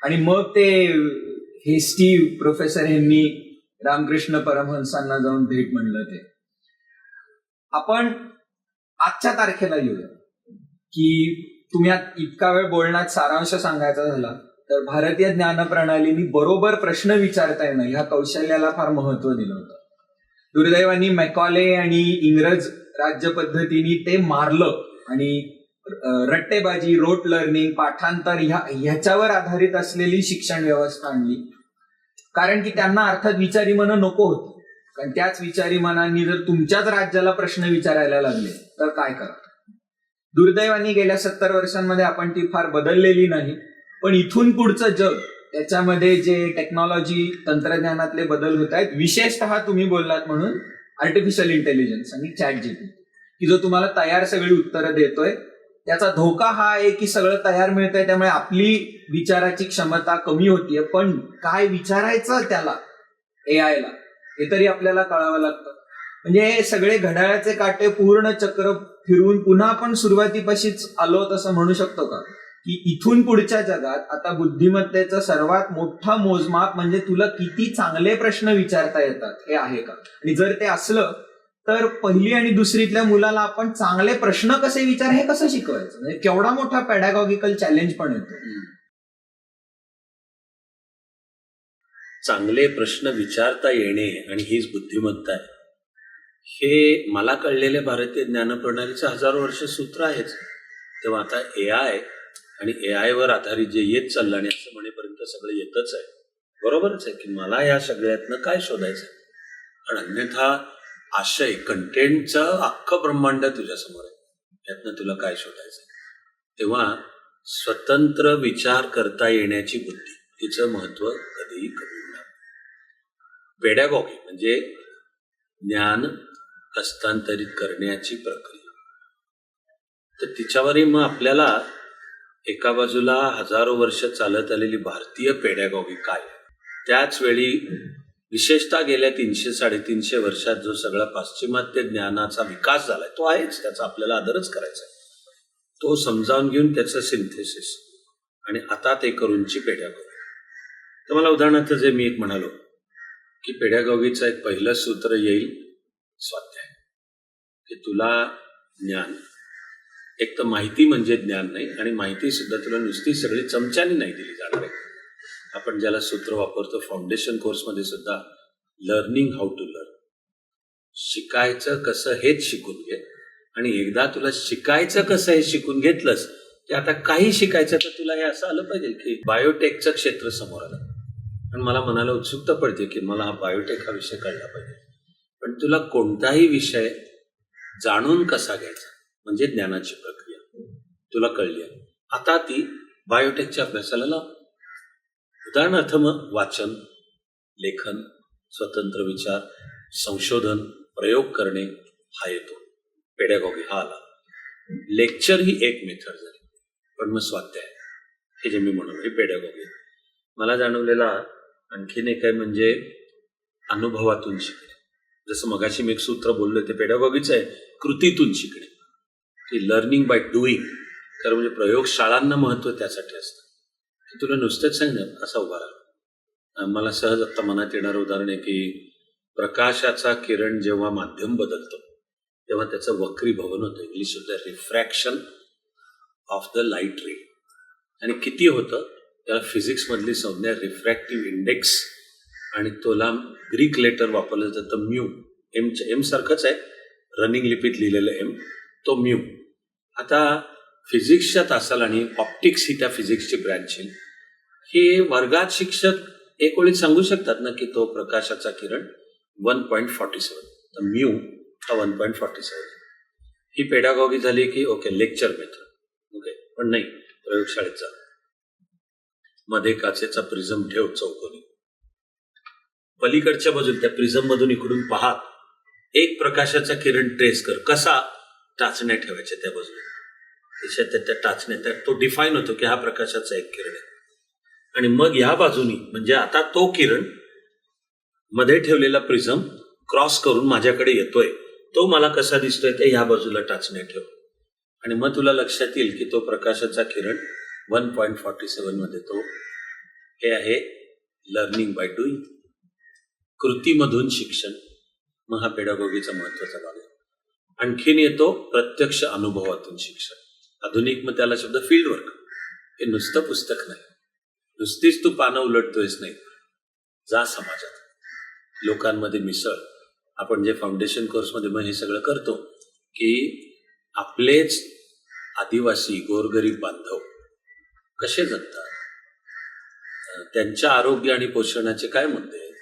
आणि मग ते हे स्टीव्ह प्रोफेसर यांनी रामकृष्ण परमहंसांना जाऊन भेट म्हणलं. ते आपण आजच्या तारखेला येऊया की तुम्ही इतका वेळ बोलण्यात सारांश सांगायचा झाला तर भारतीय ज्ञान प्रणालीने बरोबर प्रश्न विचारता येणं ह्या कौशल्याला फार महत्व दिलं होतं. दुर्दैवानी मॅकॉले आणि इंग्रज राज्य पद्धतीने ते मारलं आणि रट्टेबाजी, रोट लर्निंग, पाठांतर ह्याच्यावर आधारित असलेली शिक्षण व्यवस्था आणली. कारण की त्यांना अर्थात विचारी मनं नको होती. कारण त्याच विचारी मनांनी जर तुमच्याच राज्याला प्रश्न विचारायला लागले तर काय करा. दुर्दैवानी गेल्या 70 वर्षांमध्ये आपण ती फार बदललेली नाही. पण इथून पुढचं जग, त्याच्यामध्ये जे टेक्नॉलॉजी, तंत्रज्ञानातले बदल होत आहेत, विशेषतः तुम्ही बोललात म्हणून आर्टिफिशियल इंटेलिजन्स आणि चॅट जीपीटी, की जो तुम्हाला तयार सगळी उत्तरं देतोय. त्याचा धोका हा आहे की सगळं तयार मिळतंय, त्यामुळे आपली विचाराची क्षमता कमी होतीये. पण काय विचारायचं त्याला, एआयला, हे तरी आपल्याला कळावं लागतं. म्हणजे सगळे घड्याळाचे काटे पूर्ण चक्र फिरवून पुन्हा आपण सुरुवातीपाशीच आलो तसं म्हणू शकतो का, की इथून पुढच्या जगात आता बुद्धिमत्तेचं सर्वात मोठं मोजमाप म्हणजे तुला किती चांगले प्रश्न विचारता येतात हे आहे का. आणि जर ते असलं तर पहिली आणि दुसरीतल्या मुलाला आपण चांगले प्रश्न कसे विचार हे कसं शिकवायचं, म्हणजे केवढा मोठा पॅडागॉगिकल चॅलेंज पण येतो. चांगले प्रश्न विचारता येणे आणि हीच बुद्धिमत्ता आहे, हे मला कळलेल्या भारतीय ज्ञानप्रणालीचं हजारो वर्ष सूत्र आहेच. तेव्हा आता एआय आणि एआय वर आधारित जे येत चाललं आणि असं म्हणेपर्यंत सगळं येतच आहे, बरोबरच आहे की मला या सगळ्यातनं काय शोधायचं, पण अन्यथा आशय कंटेंटचं अख्खं ब्रह्मांड तुझ्यासमोर आहे, यातनं तुला काय शोधायचं. तेव्हा स्वतंत्र विचार करता येण्याची बुद्धी, तिचं महत्व कधीही कमी होणार. पेडॅगॉगी म्हणजे ज्ञान हस्तांतरित करण्याची प्रक्रिया. तर तिच्यावरही मग आपल्याला एका बाजूला हजारो वर्ष चालत आलेली भारतीय पेडॅगॉगी काय, त्याच वेळी विशेषतः गेल्या 300-350 वर्षात जो सगळा पाश्चिमात्य ज्ञानाचा विकास झालाय तो आहेच, त्याचा आपल्याला आदरच करायचा आहे, तो समजावून घेऊन त्याचं सिंथेसिस आणि आता ते करूनची पेडॅगॉगी. तर मला उदाहरणार्थ जे मी एक म्हणालो की पेडॅगॉगीचं एक पहिलं सूत्र येईल स्वाध्याय, की तुला ज्ञान, एक तर माहिती म्हणजे ज्ञान नाही, आणि माहिती सुद्धा तुला नुसती सगळी चमच्याने नाही दिली जाणार आहे. आपण ज्याला सूत्र वापरतो फाउंडेशन कोर्समध्ये सुद्धा, लर्निंग हाऊ टू लर्न, शिकायचं कसं हेच शिकून घे, आणि एकदा तुला शिकायचं कसं हे शिकून घेतलंस की आता काही शिकायचं तर तुला हे असं आलं पाहिजे की बायोटेकचं क्षेत्र समोर आलं, पण मला मनाला उत्सुकता पडते की मला हा बायोटेक हा विषय कळला पाहिजे. पण तुला कोणताही विषय जाणून कसा घ्यायचा म्हणजे ज्ञानाची प्रक्रिया तुला कळली आहे, आता ती बायोटेकच्या अभ्यासाला लाव. उदाहरणार्थ मग वाचन, लेखन, स्वतंत्र विचार, संशोधन, प्रयोग करणे हा येतो, पेडॅगॉगी हा आला. लेक्चर ही एक मेथड झाली, पण मग स्वाध्याय हे जे मी म्हणून हे पेडॅगॉगी. मला जाणवलेला आणखीन एक आहे म्हणजे अनुभवातून शिकणे. जसं मगाशी मी एक सूत्र बोललो ते पेडॅगॉगीच आहे, कृतीतून शिकणे, की लर्निंग बाय डुईंग. तर म्हणजे प्रयोगशाळांना महत्व त्यासाठी असतं की तुला नुसतेच सांगण्यात असा उभा राहा. मला सहज आत्ता मनात येणारं उदाहरण आहे की प्रकाशाचा किरण जेव्हा माध्यम बदलतो तेव्हा त्याचं वक्रीभवन होतं, इंग्लिश शब्द रिफ्रॅक्शन ऑफ द लाईट रे. आणि किती होतं त्याला फिजिक्समधली संज्ञा रिफ्रॅक्टिव्ह इंडेक्स, आणि तोला ग्रीक लेटर वापरलं जातं म्यू, एम सारखंच आहे, रनिंग लिपीत लिहिलेलं एम, तो म्यू. आता फिजिक्सच्या तासाला आणि ऑप्टिक्स ही त्या फिजिक्सची ब्रँच आहे, हे वर्गात शिक्षक एक ओळीत सांगू शकतात ना की तो प्रकाशाचा किरण 1.47, तर म्यू हा 1.47. ही पेडॅगॉगी झाली की ओके लेक्चर मेथड, ओके, पण नाही, प्रयोगशाळेत जा, मध्ये काचेचा प्रिझम ठेव चौकोनी, पलीकडच्या बाजूला त्या प्रिझम मधून इकडून पाहत एक प्रकाशाचा किरण ट्रेस कर, कसा, टाचण्या ठेवायच्या त्या बाजूला, त्या टाचण्या, त्यात तो डिफाईन होतो की हा प्रकाशाचा एक किरण आहे. आणि मग ह्या बाजूनी म्हणजे आता तो किरण मध्ये ठेवलेला प्रिझम क्रॉस करून माझ्याकडे येतोय, तो मला कसा दिसतोय ते ह्या बाजूला टाचण्या ठेव, आणि मग तुला लक्षात येईल की तो प्रकाशाचा किरण 1.47 मध्ये तो हे आहे लर्निंग बाय डुईंग, कृतीमधून शिक्षण. मग हा पेडॅगॉगीचा महत्वाचा भाग आहे. आणखीन येतो प्रत्यक्ष अनुभवातून शिक्षण. आधुनिक मग त्याला शब्द फील्ड वर्क. हे नुसतं पुस्तक नाही, नुसतीच तू पानं उलटतोयस नाही, जा समाजात, लोकांमध्ये मिसळ. आपण जे फाउंडेशन कोर्समध्ये मग हे सगळं करतो की आपलेच आदिवासी गोरगरीब बांधव कसे जगतात, त्यांच्या आरोग्य आणि पोषणाचे काय मुद्दे आहेत,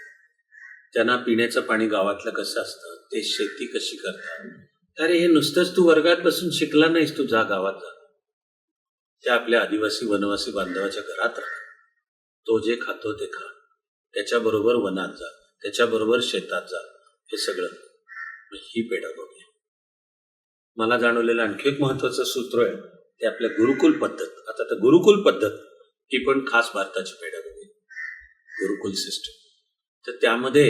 त्यांना पिण्याचं पाणी गावातलं कसं असतं, ते शेती कशी करतात. अरे हे नुसतंच तू वर्गात बसून शिकला नाहीस, तू जा गावात जा, त्या आपल्या आदिवासी वनवासी बांधवाच्या घरात राहा, तो जे खातो ते खा, त्याच्याबरोबर वनात जा, त्याच्याबरोबर शेतात जा, हे सगळं ही पेडॅगॉगी. मला जाणवलेलं आणखी एक महत्वाचं सूत्र आहे ते आपल्या गुरुकुल पद्धत. आता तर गुरुकुल पद्धत ही पण खास भारताची पेडॅगॉगी, गुरुकुल सिस्टम. तर त्यामध्ये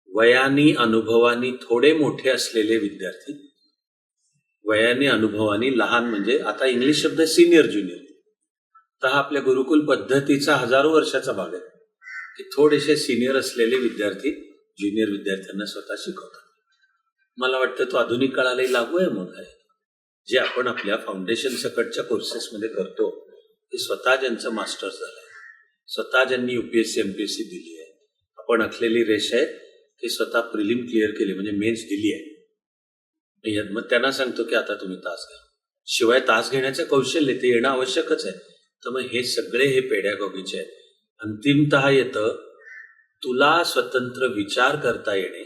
वयानी अनुभवानी थोडे मोठे असलेले विद्यार्थी, वयाने अनुभवानी लहान म्हणजे आता इंग्लिश शब्द सिनियर ज्युनियर, तर हा आपल्या गुरुकुल पद्धतीचा हजारो वर्षाचा भाग आहे की थोडेसे सिनियर असलेले विद्यार्थी ज्युनियर विद्यार्थ्यांना स्वतः शिकवतात. मला वाटतं तो आधुनिक काळालाही लागू आहे. मग आहे जे आपण आपल्या फाउंडेशन सकटच्या कोर्सेसमध्ये करतो ते स्वतः ज्यांचं मास्टर्स झालंय, स्वतः ज्यांनी UPSC MPSC दिली आहे, आपण आखलेली रेष आहे ते स्वतः प्रिलिम क्लिअर केली म्हणजे मेन्स दिली आहे, मग त्यांना सांगतो की आता तुम्ही तास घ्या. शिवाय तास घेण्याचं कौशल्य ते येणं आवश्यकच आहे. तर मग हे सगळे हे पेडॅगॉगीचे आहेत. अंतिमतः येतं तुला स्वतंत्र विचार करता येणे,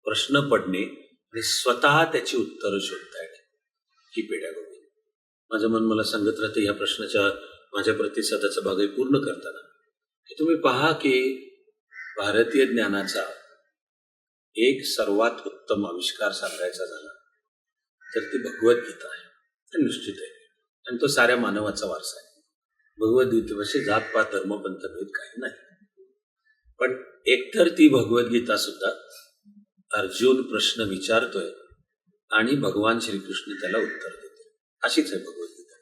प्रश्न पडणे आणि स्वतः त्याची उत्तरं शोधता येणे, ही पेडॅगॉगी. माझं मन मला सांगत राहतं ह्या प्रश्नाच्या माझ्या प्रतिसादाचा भागही पूर्ण करताना की तुम्ही पहा की भारतीय ज्ञानाचा एक सर्वात उत्तम आविष्कार सांगायचा झाला तर ती भगवद्गीता आहे. ते निश्चित आहे आणि तो साऱ्या मानवाचा वारसा आहे. भगवद्गीतेविषयी जातपात धर्मपंथ भेद काही नाही. पण एकतर ती भगवद्गीता सुद्धा अर्जुन प्रश्न विचारतोय आणि भगवान श्रीकृष्ण त्याला उत्तर देते. अशीच आहे भगवद्गीता.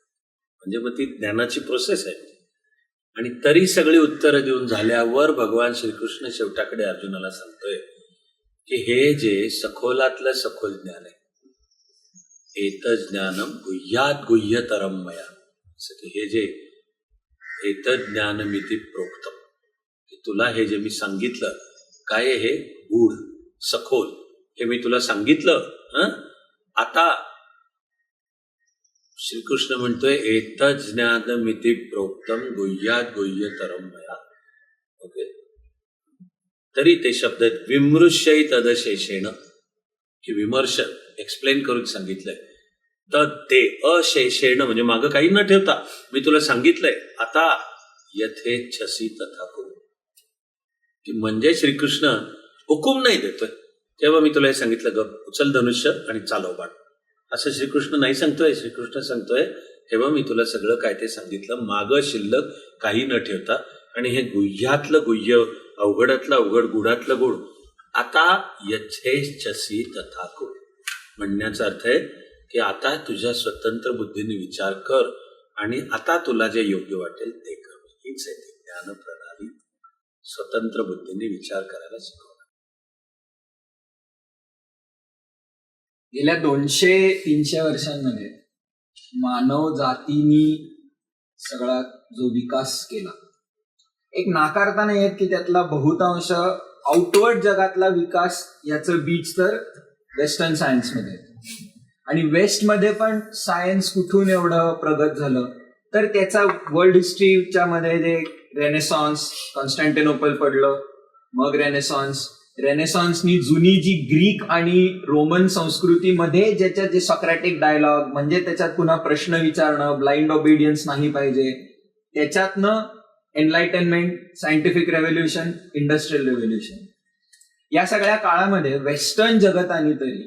म्हणजे मग ती ज्ञानाची प्रोसेस आहे. आणि तरी सगळी उत्तरं देऊन झाल्यावर भगवान श्रीकृष्ण शेवटाकडे अर्जुनाला सांगतोय की हे जे सखोलातलं सखोल ज्ञान आहे, एतज् ज्ञानम गुह्यात गुह्यतरम मया, असं की हे जे एतज् ज्ञानमिति प्रोक्तम, की तुला हे जे मी सांगितलं काय आहे, हे गूढ सखोल हे मी तुला सांगितलं. आता श्रीकृष्ण म्हणतोय एतज् ज्ञानमिति प्रोक्तम गुह्यात गुह्यतरम मया. ओके, तरी ते शब्द विमृश्य तदशेषेण, की विमर्श एक्सप्लेन करून सांगितलंय. तद ते अशेषेण म्हणजे मागं काही न ठेवता मी तुला सांगितलंय, आता यथेच्छसी तथा कुरु. की म्हणजे श्रीकृष्ण हुकूम नाही देतोय तेव्हा मी तुला हे सांगितलं ग उचल धनुष्य आणि चालव बाण, असं श्रीकृष्ण नाही सांगतोय. श्रीकृष्ण सांगतोय तेव्हा मी तुला सगळं काय ते सांगितलं, मागं शिल्लक काही न ठेवता. आणि हे गुह्यातलं गुह्य, अवघडातलं अवघड, गुढातलं गुढ, आता यथेच्छसी तथा कुरु म्हणण्याचा अर्थ आहे की आता तुझ्या स्वतंत्र बुद्धीने विचार कर आणि आता तुला जे योग्य वाटेल ते कर. हीच आहे ती ज्ञान प्रणाली, स्वतंत्र बुद्धीने विचार करायला शिकवणार. गेल्या 200-300 वर्षांमध्ये मानव जातीनी सगळा जो विकास केला, एक नाकारता नाही येत की त्यातला बहुतांश आउटवर्ड जगातला विकास याचं बीज तर वेस्टर्न सायन्समध्ये. आणि वेस्टमध्ये पण सायन्स कुठून एवढं प्रगत झालं तर त्याचा वर्ल्ड हिस्ट्रीच्या मध्ये जे रेनेसॉन्स, कॉन्स्टँटिनोपल पडलं, मग रेनेसॉन्सनी जुनी जी ग्रीक आणि रोमन संस्कृतीमध्ये ज्याच्यात जे सॉक्रेटिक डायलॉग, म्हणजे त्याच्यात पुन्हा प्रश्न विचारणं, ब्लाइंड ओबिडियन्स नाही पाहिजे, त्याच्यातनं एनलायटनमेंट, सायंटिफिक रेव्होल्युशन, इंडस्ट्रियल रेव्होल्युशन, या सगळ्या काळामध्ये वेस्टर्न जगताने तरी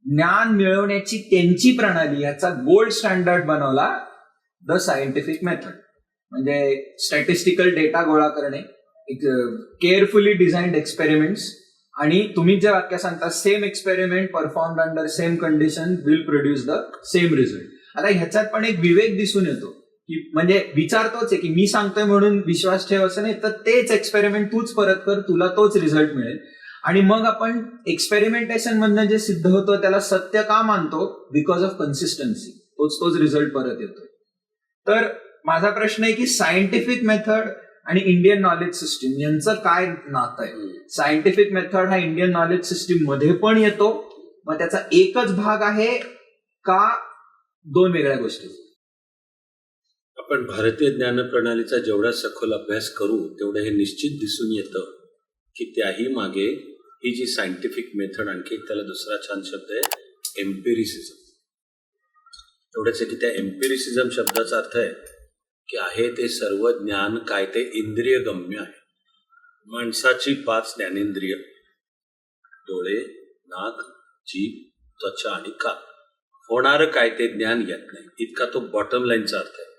ज्ञान मिळवण्याची त्यांची प्रणाली, याचा गोल्ड स्टँडर्ड बनवला द सायंटिफिक मेथड. म्हणजे स्टॅटिस्टिकल डेटा गोळा करणे, एक केअरफुली डिझाईन्ड एक्सपेरिमेंट्स, आणि तुम्ही जे वाक्य सांगता same experiment performed under same condition will produce the same result. आता ह्याच्यात पण एक विवेक दिसून येतो की म्हणजे विचार तोच आहे की मी सांगतोय म्हणून विश्वास ठेव असं नाही, तर तेच एक्सपेरिमेंट तूच परत कर, तुला तोच रिझल्ट मिळेल. आणि मग आपण एक्सपेरिमेंटेशन मधनं जे सिद्ध होतं त्याला सत्य का मानतो, बिकॉज ऑफ कन्सिस्टन्सी, तोच रिझल्ट परत येतो. तर माझा प्रश्न आहे की सायंटिफिक मेथड आणि इंडियन नॉलेज सिस्टीम यांचं काय नातं आहे. सायंटिफिक मेथड हा इंडियन नॉलेज सिस्टीम मध्ये पण येतो, मग त्याचा एकच भाग आहे का दोन वेगळ्या गोष्टी. आपण भारतीय ज्ञान प्रणालीचा जेवढा सखोल अभ्यास करू तेवढं हे निश्चित दिसून येतं की त्याही मागे ही जी सायंटिफिक मेथड, आणखी त्याला दुसरा छान शब्द आहे एम्पिरिसिझम. एवढंच आहे की त्या एम्पिरिसिझम शब्दाचा अर्थ आहे की आहे ते सर्व ज्ञान काय ते इंद्रिय गम्य आहे. माणसाची 5 ज्ञानेंद्रिय, डोळे, नाक, जीभ, त्वचा आणि कान, होणारं काय ते ज्ञान येत नाही, इतका तो बॉटम लाईनचा अर्थ आहे.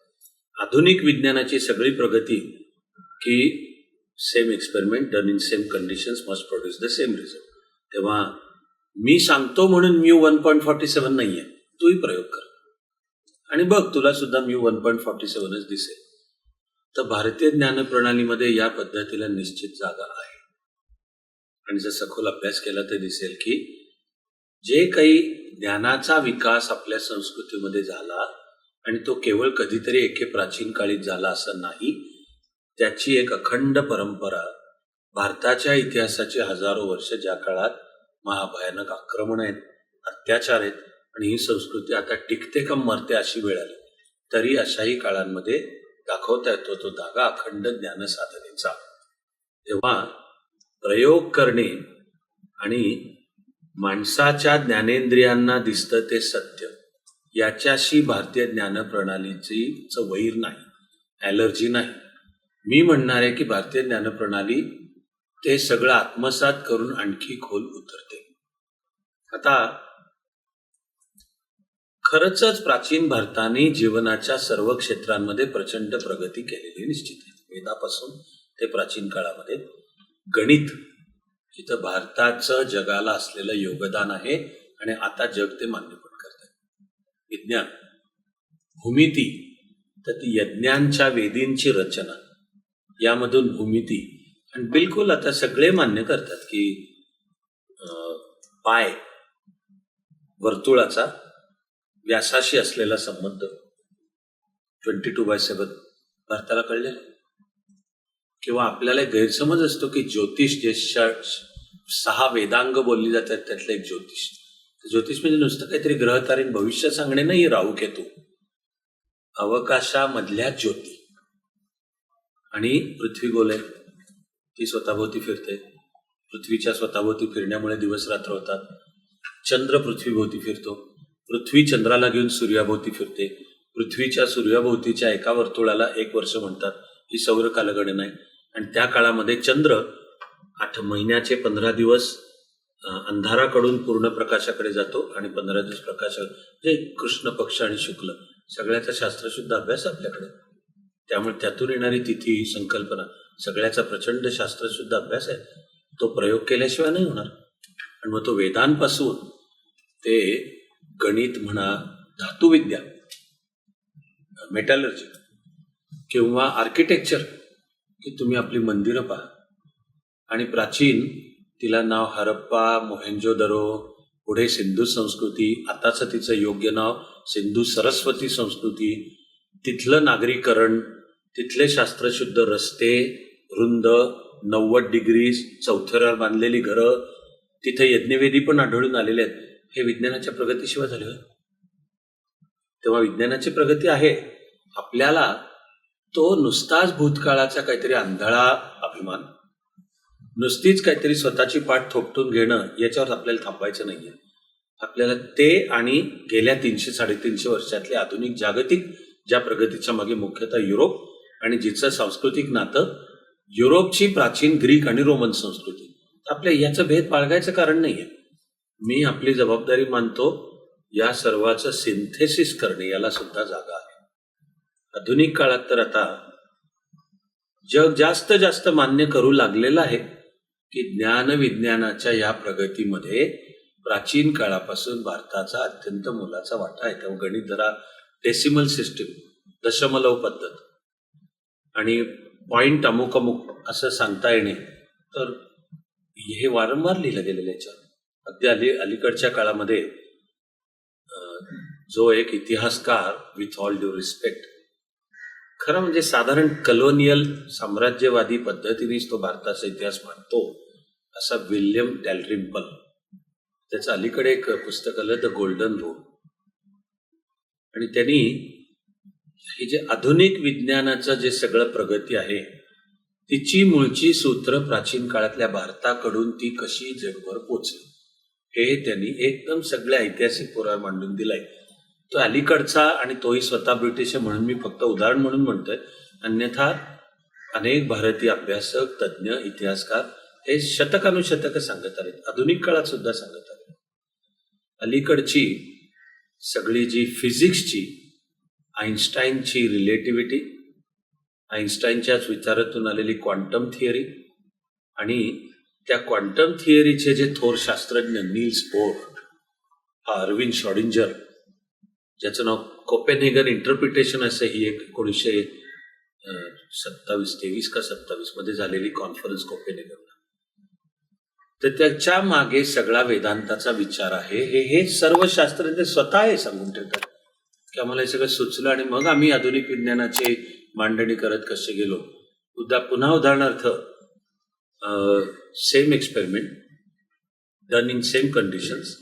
आधुनिक विज्ञानाची सगळी प्रगती की same experiment done in same conditions must produce the same result. तेव्हा मी सांगतो म्हणून म्यू 1.47 नाहीये, तूही प्रयोग कर आणि बघ तुला सुद्धा म्यू 1.47च दिसेल. तर भारतीय ज्ञान प्रणालीमध्ये या पद्धतीला निश्चित जागा आहे. आणि जर सखोल अभ्यास केला तर दिसेल की जे काही ज्ञानाचा विकास आपल्या संस्कृतीमध्ये झाला आणि तो केवळ कधीतरी एके प्राचीन काळीत झाला असं नाही, त्याची एक अखंड परंपरा भारताच्या इतिहासाची हजारो वर्ष, ज्या काळात महाभयानक आक्रमण आहेत, अत्याचार आहेत आणि ही संस्कृती आता टिकते का मरते अशी वेळ आली, तरी अशाही काळांमध्ये दाखवता येतो तो धागा अखंड ज्ञान साधनेचा. तेव्हा प्रयोग करणे आणि माणसाच्या ज्ञानेंद्रियांना दिसतं ते सत्य, याच्याशी भारतीय ज्ञान प्रणालीची वैर नाही, ॲलर्जी नाही. मी म्हणणार आहे की भारतीय ज्ञान प्रणाली ते सगळं आत्मसात करून आणखी खोल उतरते. आता खरंच प्राचीन भारताने जीवनाच्या सर्व क्षेत्रांमध्ये प्रचंड प्रगती केलेली निश्चित आहे. वेदापासून ते प्राचीन काळामध्ये गणित, इथं भारताचं जगाला असलेलं योगदान आहे आणि आता जग ते मान्य पण करतं. विज्ञान, भूमिती, तर ती यज्ञांच्या वेदींची रचना, यामधून भूमिती, आणि बिलकुल आता सगळे मान्य करतात की पाय वर्तुळाचा व्यासाशी असलेला संबंध 22/7 भारताला कळलेला. किंवा आपल्याला एक गैरसमज असतो की ज्योतिष, जे 6 वेदांग बोलली जातात त्यातलं एक ज्योतिष. ज्योतिष म्हणजे नुसतं काहीतरी ग्रहतारे भविष्य सांगणे नाही. राहू केतू अवकाशामधल्या ज्योती. आणि पृथ्वी गोल आहे, ती स्वतःभोवती फिरते. पृथ्वीच्या स्वतःभोवती फिरण्यामुळे दिवस रात्र होतात. चंद्र पृथ्वीभोवती फिरतो, पृथ्वी चंद्राला घेऊन सूर्याभोवती फिरते. पृथ्वीच्या सूर्याभोवतीच्या एका वर्तुळाला 1 वर्ष म्हणतात. ही सौर कालगणना आहे. आणि त्या काळामध्ये चंद्र 8 महिन्याचे 15 दिवस अंधाराकडून पूर्ण प्रकाशाकडे जातो आणि 15 दिवस प्रकाश, म्हणजे कृष्ण पक्ष आणि शुक्ल, सगळ्याचा शास्त्रशुद्ध अभ्यास आपल्याकडे. त्यामुळे त्यातून येणारी तिथी, ही संकल्पना, सगळ्याचा प्रचंड शास्त्रशुद्ध अभ्यास आहे. तो प्रयोग केल्याशिवाय नाही होणार. आणि मग तो वेदांपासून ते गणित म्हणा, धातुविद्या, मेटॅलर्जी किंवा आर्किटेक्चर, की तुम्ही आपली मंदिरं पहा. आणि प्राचीन, तिला नाव हरप्पा, मोहेंजोदरो, पुढे सिंधू संस्कृती, आताचं तिचं योग्य नाव सिंधू सरस्वती संस्कृती. तिथलं नागरीकरण, तिथले शास्त्रशुद्ध रस्ते, रुंद 90 डिग्री चौथऱ्यावर बांधलेली घरं, तिथे यज्ञवेदी पण आढळून आलेले आहेत. हे विज्ञानाच्या प्रगतीशिवाय झाले होय. तेव्हा विज्ञानाची प्रगती आहे. आपल्याला तो नुसताच भूतकाळाचा काहीतरी आंधळा अभिमान, नुसतीच काहीतरी स्वतःची पाठ थोपटून घेणं, याच्यावर आपल्याला थांबायचं नाहीये. आपल्याला ते आणि गेल्या 300-350 वर्षातले आधुनिक जागतिक ज्या प्रगतीच्या मागे मुख्यतः युरोप, आणि जिचं सांस्कृतिक नातं युरोपची प्राचीन ग्रीक आणि रोमन संस्कृती, आपल्या याचं भेद बाळगायचं कारण नाहीये. मी आपली जबाबदारी मानतो या सर्वाचं सिंथेसिस करणे, याला सुद्धा जागा आहे. आधुनिक काळात तर आता जग जास्त जास्त मान्य करू लागलेलं आहे की ज्ञान विज्ञानाच्या या प्रगतीमध्ये प्राचीन काळापासून भारताचा अत्यंत मोलाचा वाटा आहे. तेव्हा गणित धरा, डेसिमल सिस्टीम, दशमलव पद्धत, आणि पॉइंट अमुक अमुक असं सांगता येणे, तर हे वारंवार लिहिलं गेलेलं याच्यावर. अगदी अलीकडच्या काळामध्ये जो एक इतिहासकार, विथ ऑल ड्यू रिस्पेक्ट, खरं म्हणजे साधारण कलोनियल साम्राज्यवादी पद्धतीनेच तो भारताचा इतिहास मांडतो, असा विल्यम डॅलरिम्पल, त्याचं अलीकडे एक पुस्तक आलं, द गोल्डन रूल. आणि त्यांनी हे जे आधुनिक विज्ञानाचं जे सगळं प्रगती आहे, तिची मूळची सूत्र प्राचीन काळातल्या भारताकडून ती कशी जगभर पोचली, हे त्यांनी एकदम सगळ्या ऐतिहासिक पुरावा मांडून दिलाय. तो अलीकडचा, आणि तोही स्वतः ब्रिटिश म्हणून मी फक्त उदाहरण म्हणून म्हणतोय. अन्यथा अनेक भारतीय अभ्यासक, तज्ज्ञ, इतिहासकार हे शतकानुशतकं सांगत आले, आधुनिक काळात सुद्धा सांगत आले. अलीकडची सगळी जी फिजिक्सची, आईन्स्टाईनची रिलेटिव्हिटी, आईन्स्टाईनच्याच विचारातून आलेली क्वांटम थिअरी, आणि त्या क्वांटम थिअरीचे जे थोर शास्त्रज्ञ नील्स बोर, हा अरविंद श्रॉडिंजर, ज्याचं नाव कोपेनहेगन इंटरप्रिटेशन असं, ही 1923 का 27 मध्ये झालेली कॉन्फरन्स कोपेनहेगनला, तर त्याच्या मागे सगळा वेदांताचा विचार आहे. हे सर्व शास्त्रज्ञ स्वतः हे सांगून ठेवतात की आम्हाला हे सगळं सुचलं आणि मग आम्ही आधुनिक विज्ञानाची मांडणी करत कसे गेलो. पुन्हा उदाहरणार्थ, same experiment done in same conditions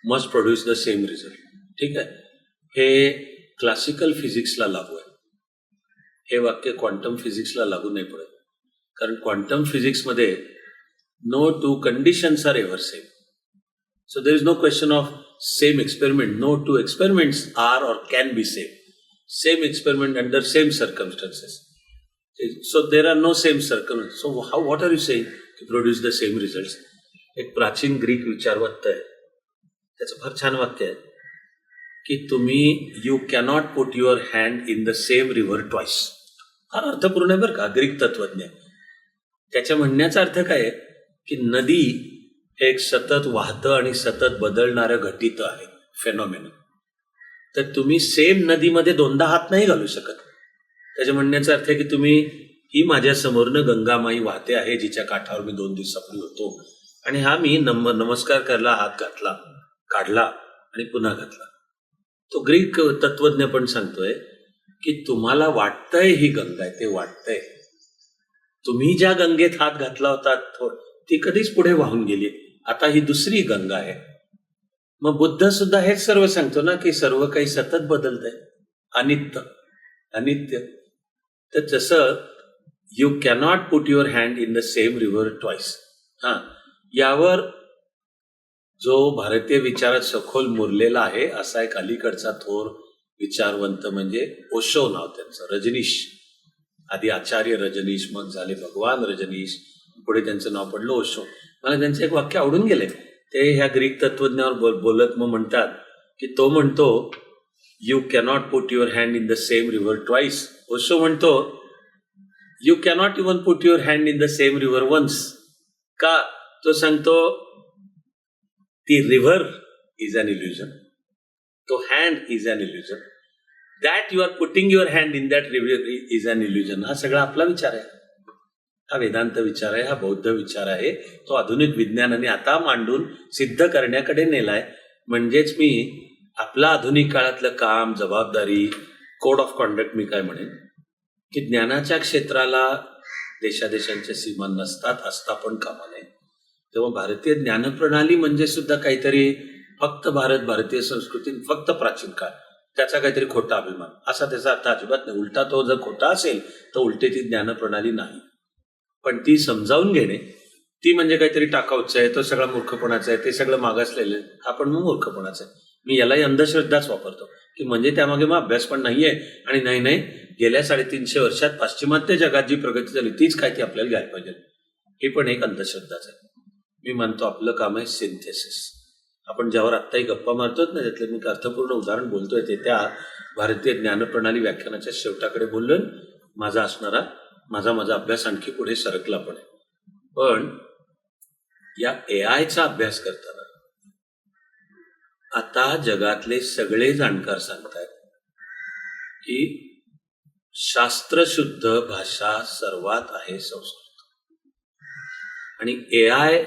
must produce the same result. ठीक आहे, हे क्लासिकल फिजिक्सला लागू आहे. हे वाक्य क्वांटम फिजिक्सला लागू नाही पडत. कारण क्वांटम फिजिक्समध्ये no two conditions are ever same. So there is no question of same experiment. No two experiments are or can be same. Same experiment under same circumstances. So there are no same circumstances. So what are you saying to produce the same results? एक प्राचीन Greek विचारवंत आहे, त्याचं फार छान वाक्य आहे की तुम्ही you cannot put your hand in the same river twice. फार अर्थपूर्ण आहे बरं का ग्रीक तत्वज्ञ. त्याच्या म्हणण्याचा अर्थ काय आहे की नदी एक सतत वाहतं आणि सतत बदलणारं घटित आहे फेनॉमेना. तर तुम्ही सेम नदीमध्ये दोनदा हात नाही घालू शकत. त्याच्या म्हणण्याचा अर्थ आहे की तुम्ही ही माझ्या समोरनं गंगामाई वाहते आहे जिच्या काठावर मी 2 दिवसापूर्वी होतो आणि हा मी नमस्कार करायला हात घातला, काढला आणि पुन्हा घातला. तो ग्रीक तत्वज्ञ पण सांगतोय की तुम्हाला वाटतंय ही गंगा आहे, ते वाटतंय. तुम्ही ज्या गंगेत हात घातला होता ती कधीच पुढे वाहून गेली. आता ही दुसरी गंगा आहे. मग बुद्ध सुद्धा हेच सर्व सांगतो ना की सर्व काही सतत बदलतंय, अनित्य अनित्य. तर तसं you cannot put your hand in the same river twice. यावर जो भारतीय विचारात सखोल मुरलेला आहे असा एक अलीकडचा थोर विचारवंत म्हणजे ओशो नाव त्यांचं, रजनीश. आधी आचार्य रजनीश, मग झाले भगवान रजनीश, पुढे त्यांचं नाव पडलं ओशो. मला त्यांचं एक वाक्य आवडून गेले. ते ह्या ग्रीक तत्वज्ञावर बोलत मग म्हणतात की तो म्हणतो you cannot put your hand in the same river twice. Osho म्हणतो you cannot even put your hand in the same river once. का? तो सांगतो ती रिव्हर इज अन इल्युजन, तो hand is an illusion, that you are putting your hand in that river is an illusion. हा सगळा आपला विचार आहे, हा वेदांत विचार आहे, हा बौद्ध विचार आहे. तो आधुनिक विज्ञानाने आता मांडून सिद्ध करण्याकडे नेलाय. म्हणजेच मी आपला आधुनिक काळातलं काम, जबाबदारी, कोड ऑफ कॉन्डक्ट मी काय म्हणेन की ज्ञानाच्या क्षेत्राला देशादेशांच्या सीमा नसतात, असता पण कामा नये. तेव्हा भारतीय ज्ञानप्रणाली म्हणजे सुद्धा काहीतरी फक्त भारत, भारतीय संस्कृती, फक्त प्राचीन काळ, त्याचा काहीतरी खोटा अभिमान, असा त्याचा अर्थ अजिबात नाही. उलटा तो जर खोटा असेल तर उलटे ती ज्ञानप्रणाली नाही. पण ती समजावून घेणे, ती म्हणजे काहीतरी टाकाऊचं आहे, तो सगळा मूर्खपणाचा आहे, ते सगळं मागासलेलं आहे, हा पण मग मूर्खपणाचा आहे. मी यालाही अंधश्रद्धाच वापरतो की म्हणजे त्यामागे मग अभ्यास पण नाहीये. आणि नाही गेल्या 350 वर्षात पाश्चिमात्य जगात जी प्रगती झाली तीच काय ती आपल्याला घ्यायला पाहिजे, हे पण एक अंधश्रद्धाच आहे. मी मानतो आपलं काम आहे सिंथेसिस. आपण ज्यावर आत्ताही गप्पा मारतोच ना, त्यातलं मी अर्थपूर्ण उदाहरण बोलतोय ते त्या भारतीय ज्ञानप्रणाली व्याख्यानाच्या शेवटाकडे बोललोय. माझा अभ्यास आणखी पुढे सरकला पण आहे. पण या एआयचा अभ्यास करताना आता जगातले सगळे जाणकार सांगतात की शास्त्रशुद्ध भाषा सर्वात आहे संस्कृत. आणि एआय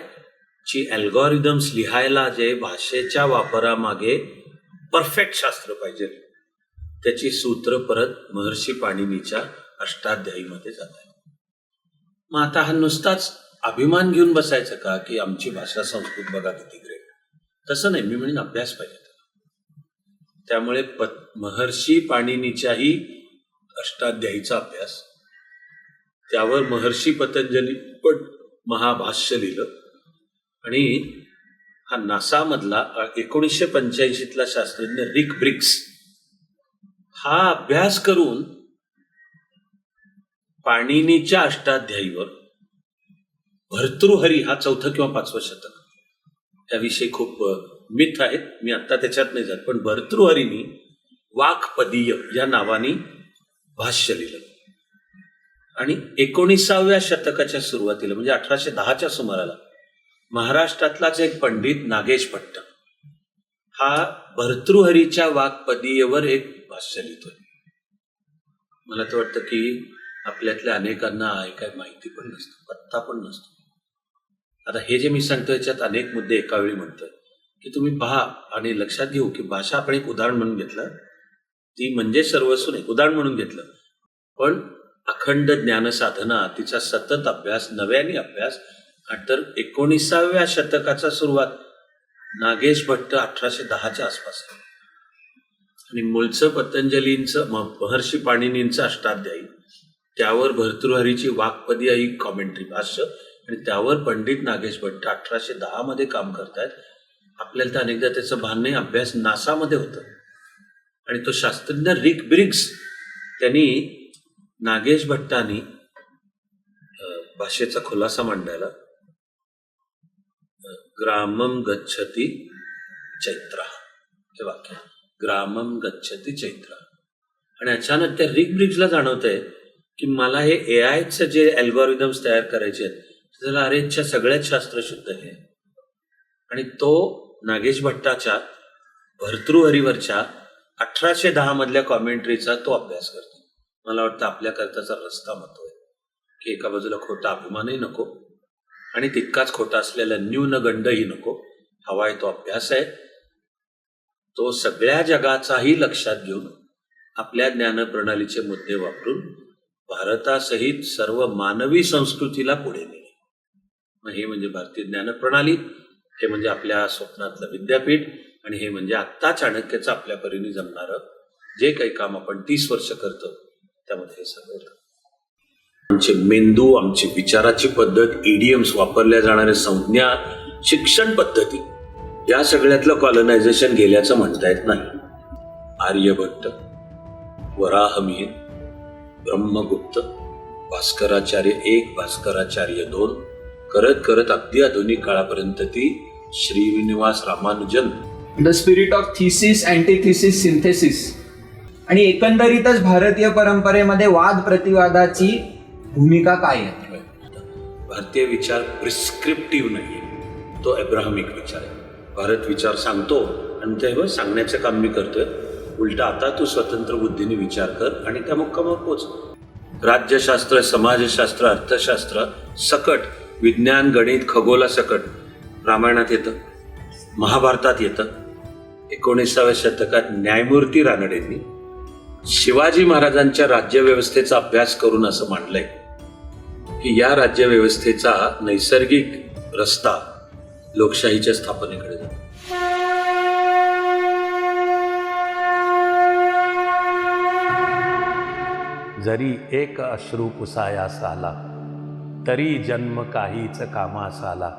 ची अल्गोरिदम्स लिहायला जे भाषेच्या वापरामागे परफेक्ट शास्त्र पाहिजे, त्याची सूत्र परत महर्षी पाणिनीच्या अष्टाध्यायीमध्ये जातात. मग आता हा नुसताच अभिमान घेऊन बसायचं का की आमची भाषा संस्कृत बघा किती ग्रेट? तसं नाही. मी म्हणेन अभ्यास पाहिजे. त्यामुळे महर्षी पाणिनीच्याही अष्टाध्यायीचा अभ्यास, त्यावर महर्षी पतंजली पण महाभाष्य लिहिलं. आणि हा नासामधला 1985 शास्त्रज्ञ रिक ब्रिक्स हा अभ्यास करून पाणिनीच्या अष्टाध्यायीवर भर्तृहरी, हा 4थं किंवा 5वं शतक, त्याविषयी खूप मिथ आहेत, मी आता त्याच्यात नाही जात, पण भर्तृहरीनी वाक्पदीय या नावाने भाष्य लिहिलं. आणि 19व्या शतकाच्या सुरुवातीला म्हणजे 1810च्या सुमाराला महाराष्ट्रातलाच एक पंडित नागेश भट्ट हा भर्तृहरीच्या वाक्पदीयवर एक भाष्य लिहितोय. मला तर वाटतं की आपल्यातल्या अनेकांना काही माहिती पण नसतं, पत्ता पण नसतो. आता हे जे मी सांगतो याच्यात अनेक मुद्दे एका वेळी म्हणतोय की तुम्ही पहा आणि लक्षात घेऊ की भाषा आपण एक उदाहरण म्हणून घेतलं, ती म्हणजे सर्वस्व एक उदाहरण म्हणून घेतलं. पण अखंड ज्ञानसाधना, तिचा सतत अभ्यास, नव्याने अभ्यास. तर 19व्या शतकाचा सुरुवात नागेश भट्ट 1810च्या आसपास आणि मूळचं पतंजलींचं महर्षी पाणिनींचं अष्टाध्यायी त्यावर भर्तृहरीची वाक्पदीय ही कॉमेंट्री भाष्य आणि त्यावर पंडित नागेश भट्ट 1810 मध्ये काम करतायत. आपल्याला तर अनेकदा त्याचं भान नाही. अभ्यास नासामध्ये होतं आणि तो शास्त्रज्ञ रिक ब्रिग्स त्यांनी नागेश भट्टांनी भाषेचा खुलासा मांडायला ग्रामम गच्छति चैत्रा हे वाक्य, ग्रामम गच्छति चैत्रा. आणि अचानक त्या रिक ब्रिग्सला जाणवतंय की मला हे एआयचं जे अल्गोरिदम्स तयार करायचे आहेत त्याला अरेच्या सगळ्यात शास्त्रशुद्ध हे. आणि तो नागेश भट्टाच्या भर्तृहरीवरच्या 1810 मधल्या कॉमेंट्रीचा तो अभ्यास करतो. मला वाटतं आपल्याकरताचा रस्ता महत्व आहे की एका बाजूला खोटा अभिमानही नको आणि तितकाच खोटा असलेला न्यूनगंडही नको. हवाय तो अभ्यास आहे. तो सगळ्या जगाचाही लक्षात घेऊन आपल्या ज्ञानप्रणालीचे मुद्दे वापरून भारतासहित सर्व मानवी संस्कृतीला पुढे नेणे. मग हे म्हणजे भारतीय ज्ञानप्रणाली, हे म्हणजे आपल्या स्वप्नातलं विद्यापीठ आणि हे म्हणजे आत्ता चाणक्याचं आपल्या परीने जमणारं जे काही काम आपण 30 वर्ष करतो त्यामध्ये हे सगळं होतं. आमचे मेंदू, आमची विचाराची पद्धत, इडियम्स, वापरल्या जाणाऱ्या संज्ञा, शिक्षण पद्धती या सगळ्यातलं कॉलनायझेशन गेल्याचं म्हणता येत नाही. आर्यभट्ट, वराहमिहिर, ब्रह्मगुप्त, भास्कराचार्य 1, भास्कराचार्य 2 करत करत अगदी आधुनिक काळापर्यंत ती Srinivasa Ramanujan. The spirit of thesis, antithesis, synthesis. आणि एकंदरीतच भारतीय परंपरेमध्ये वाद प्रतिवादाची भूमिका काय आहे? भारतीय विचार प्रिस्क्रिप्टिव्ह नाही, तो अब्राहमिक विचार आहे. भारत विचार सांगतो आणि तेव्हा सांगण्याचं काम मी करतोय. उलटा आता तू स्वतंत्र बुद्धीने विचार कर आणि त्या मुक्कामावर पोच. राज्यशास्त्र, समाजशास्त्र, अर्थशास्त्र सकट, विज्ञान, गणित, खगोला सकट रामायणात येतं, महाभारतात येतं. 19व्या शतकात न्यायमूर्ती रानडेंनी शिवाजी महाराजांच्या राज्यव्यवस्थेचा अभ्यास करून असं मांडलंय की या राज्यव्यवस्थेचा नैसर्गिक रस्ता लोकशाहीच्या स्थापनेकडे जातो. जरी एक अश्रू पुसायास आला, तरी जन्म काहीच कामास आला.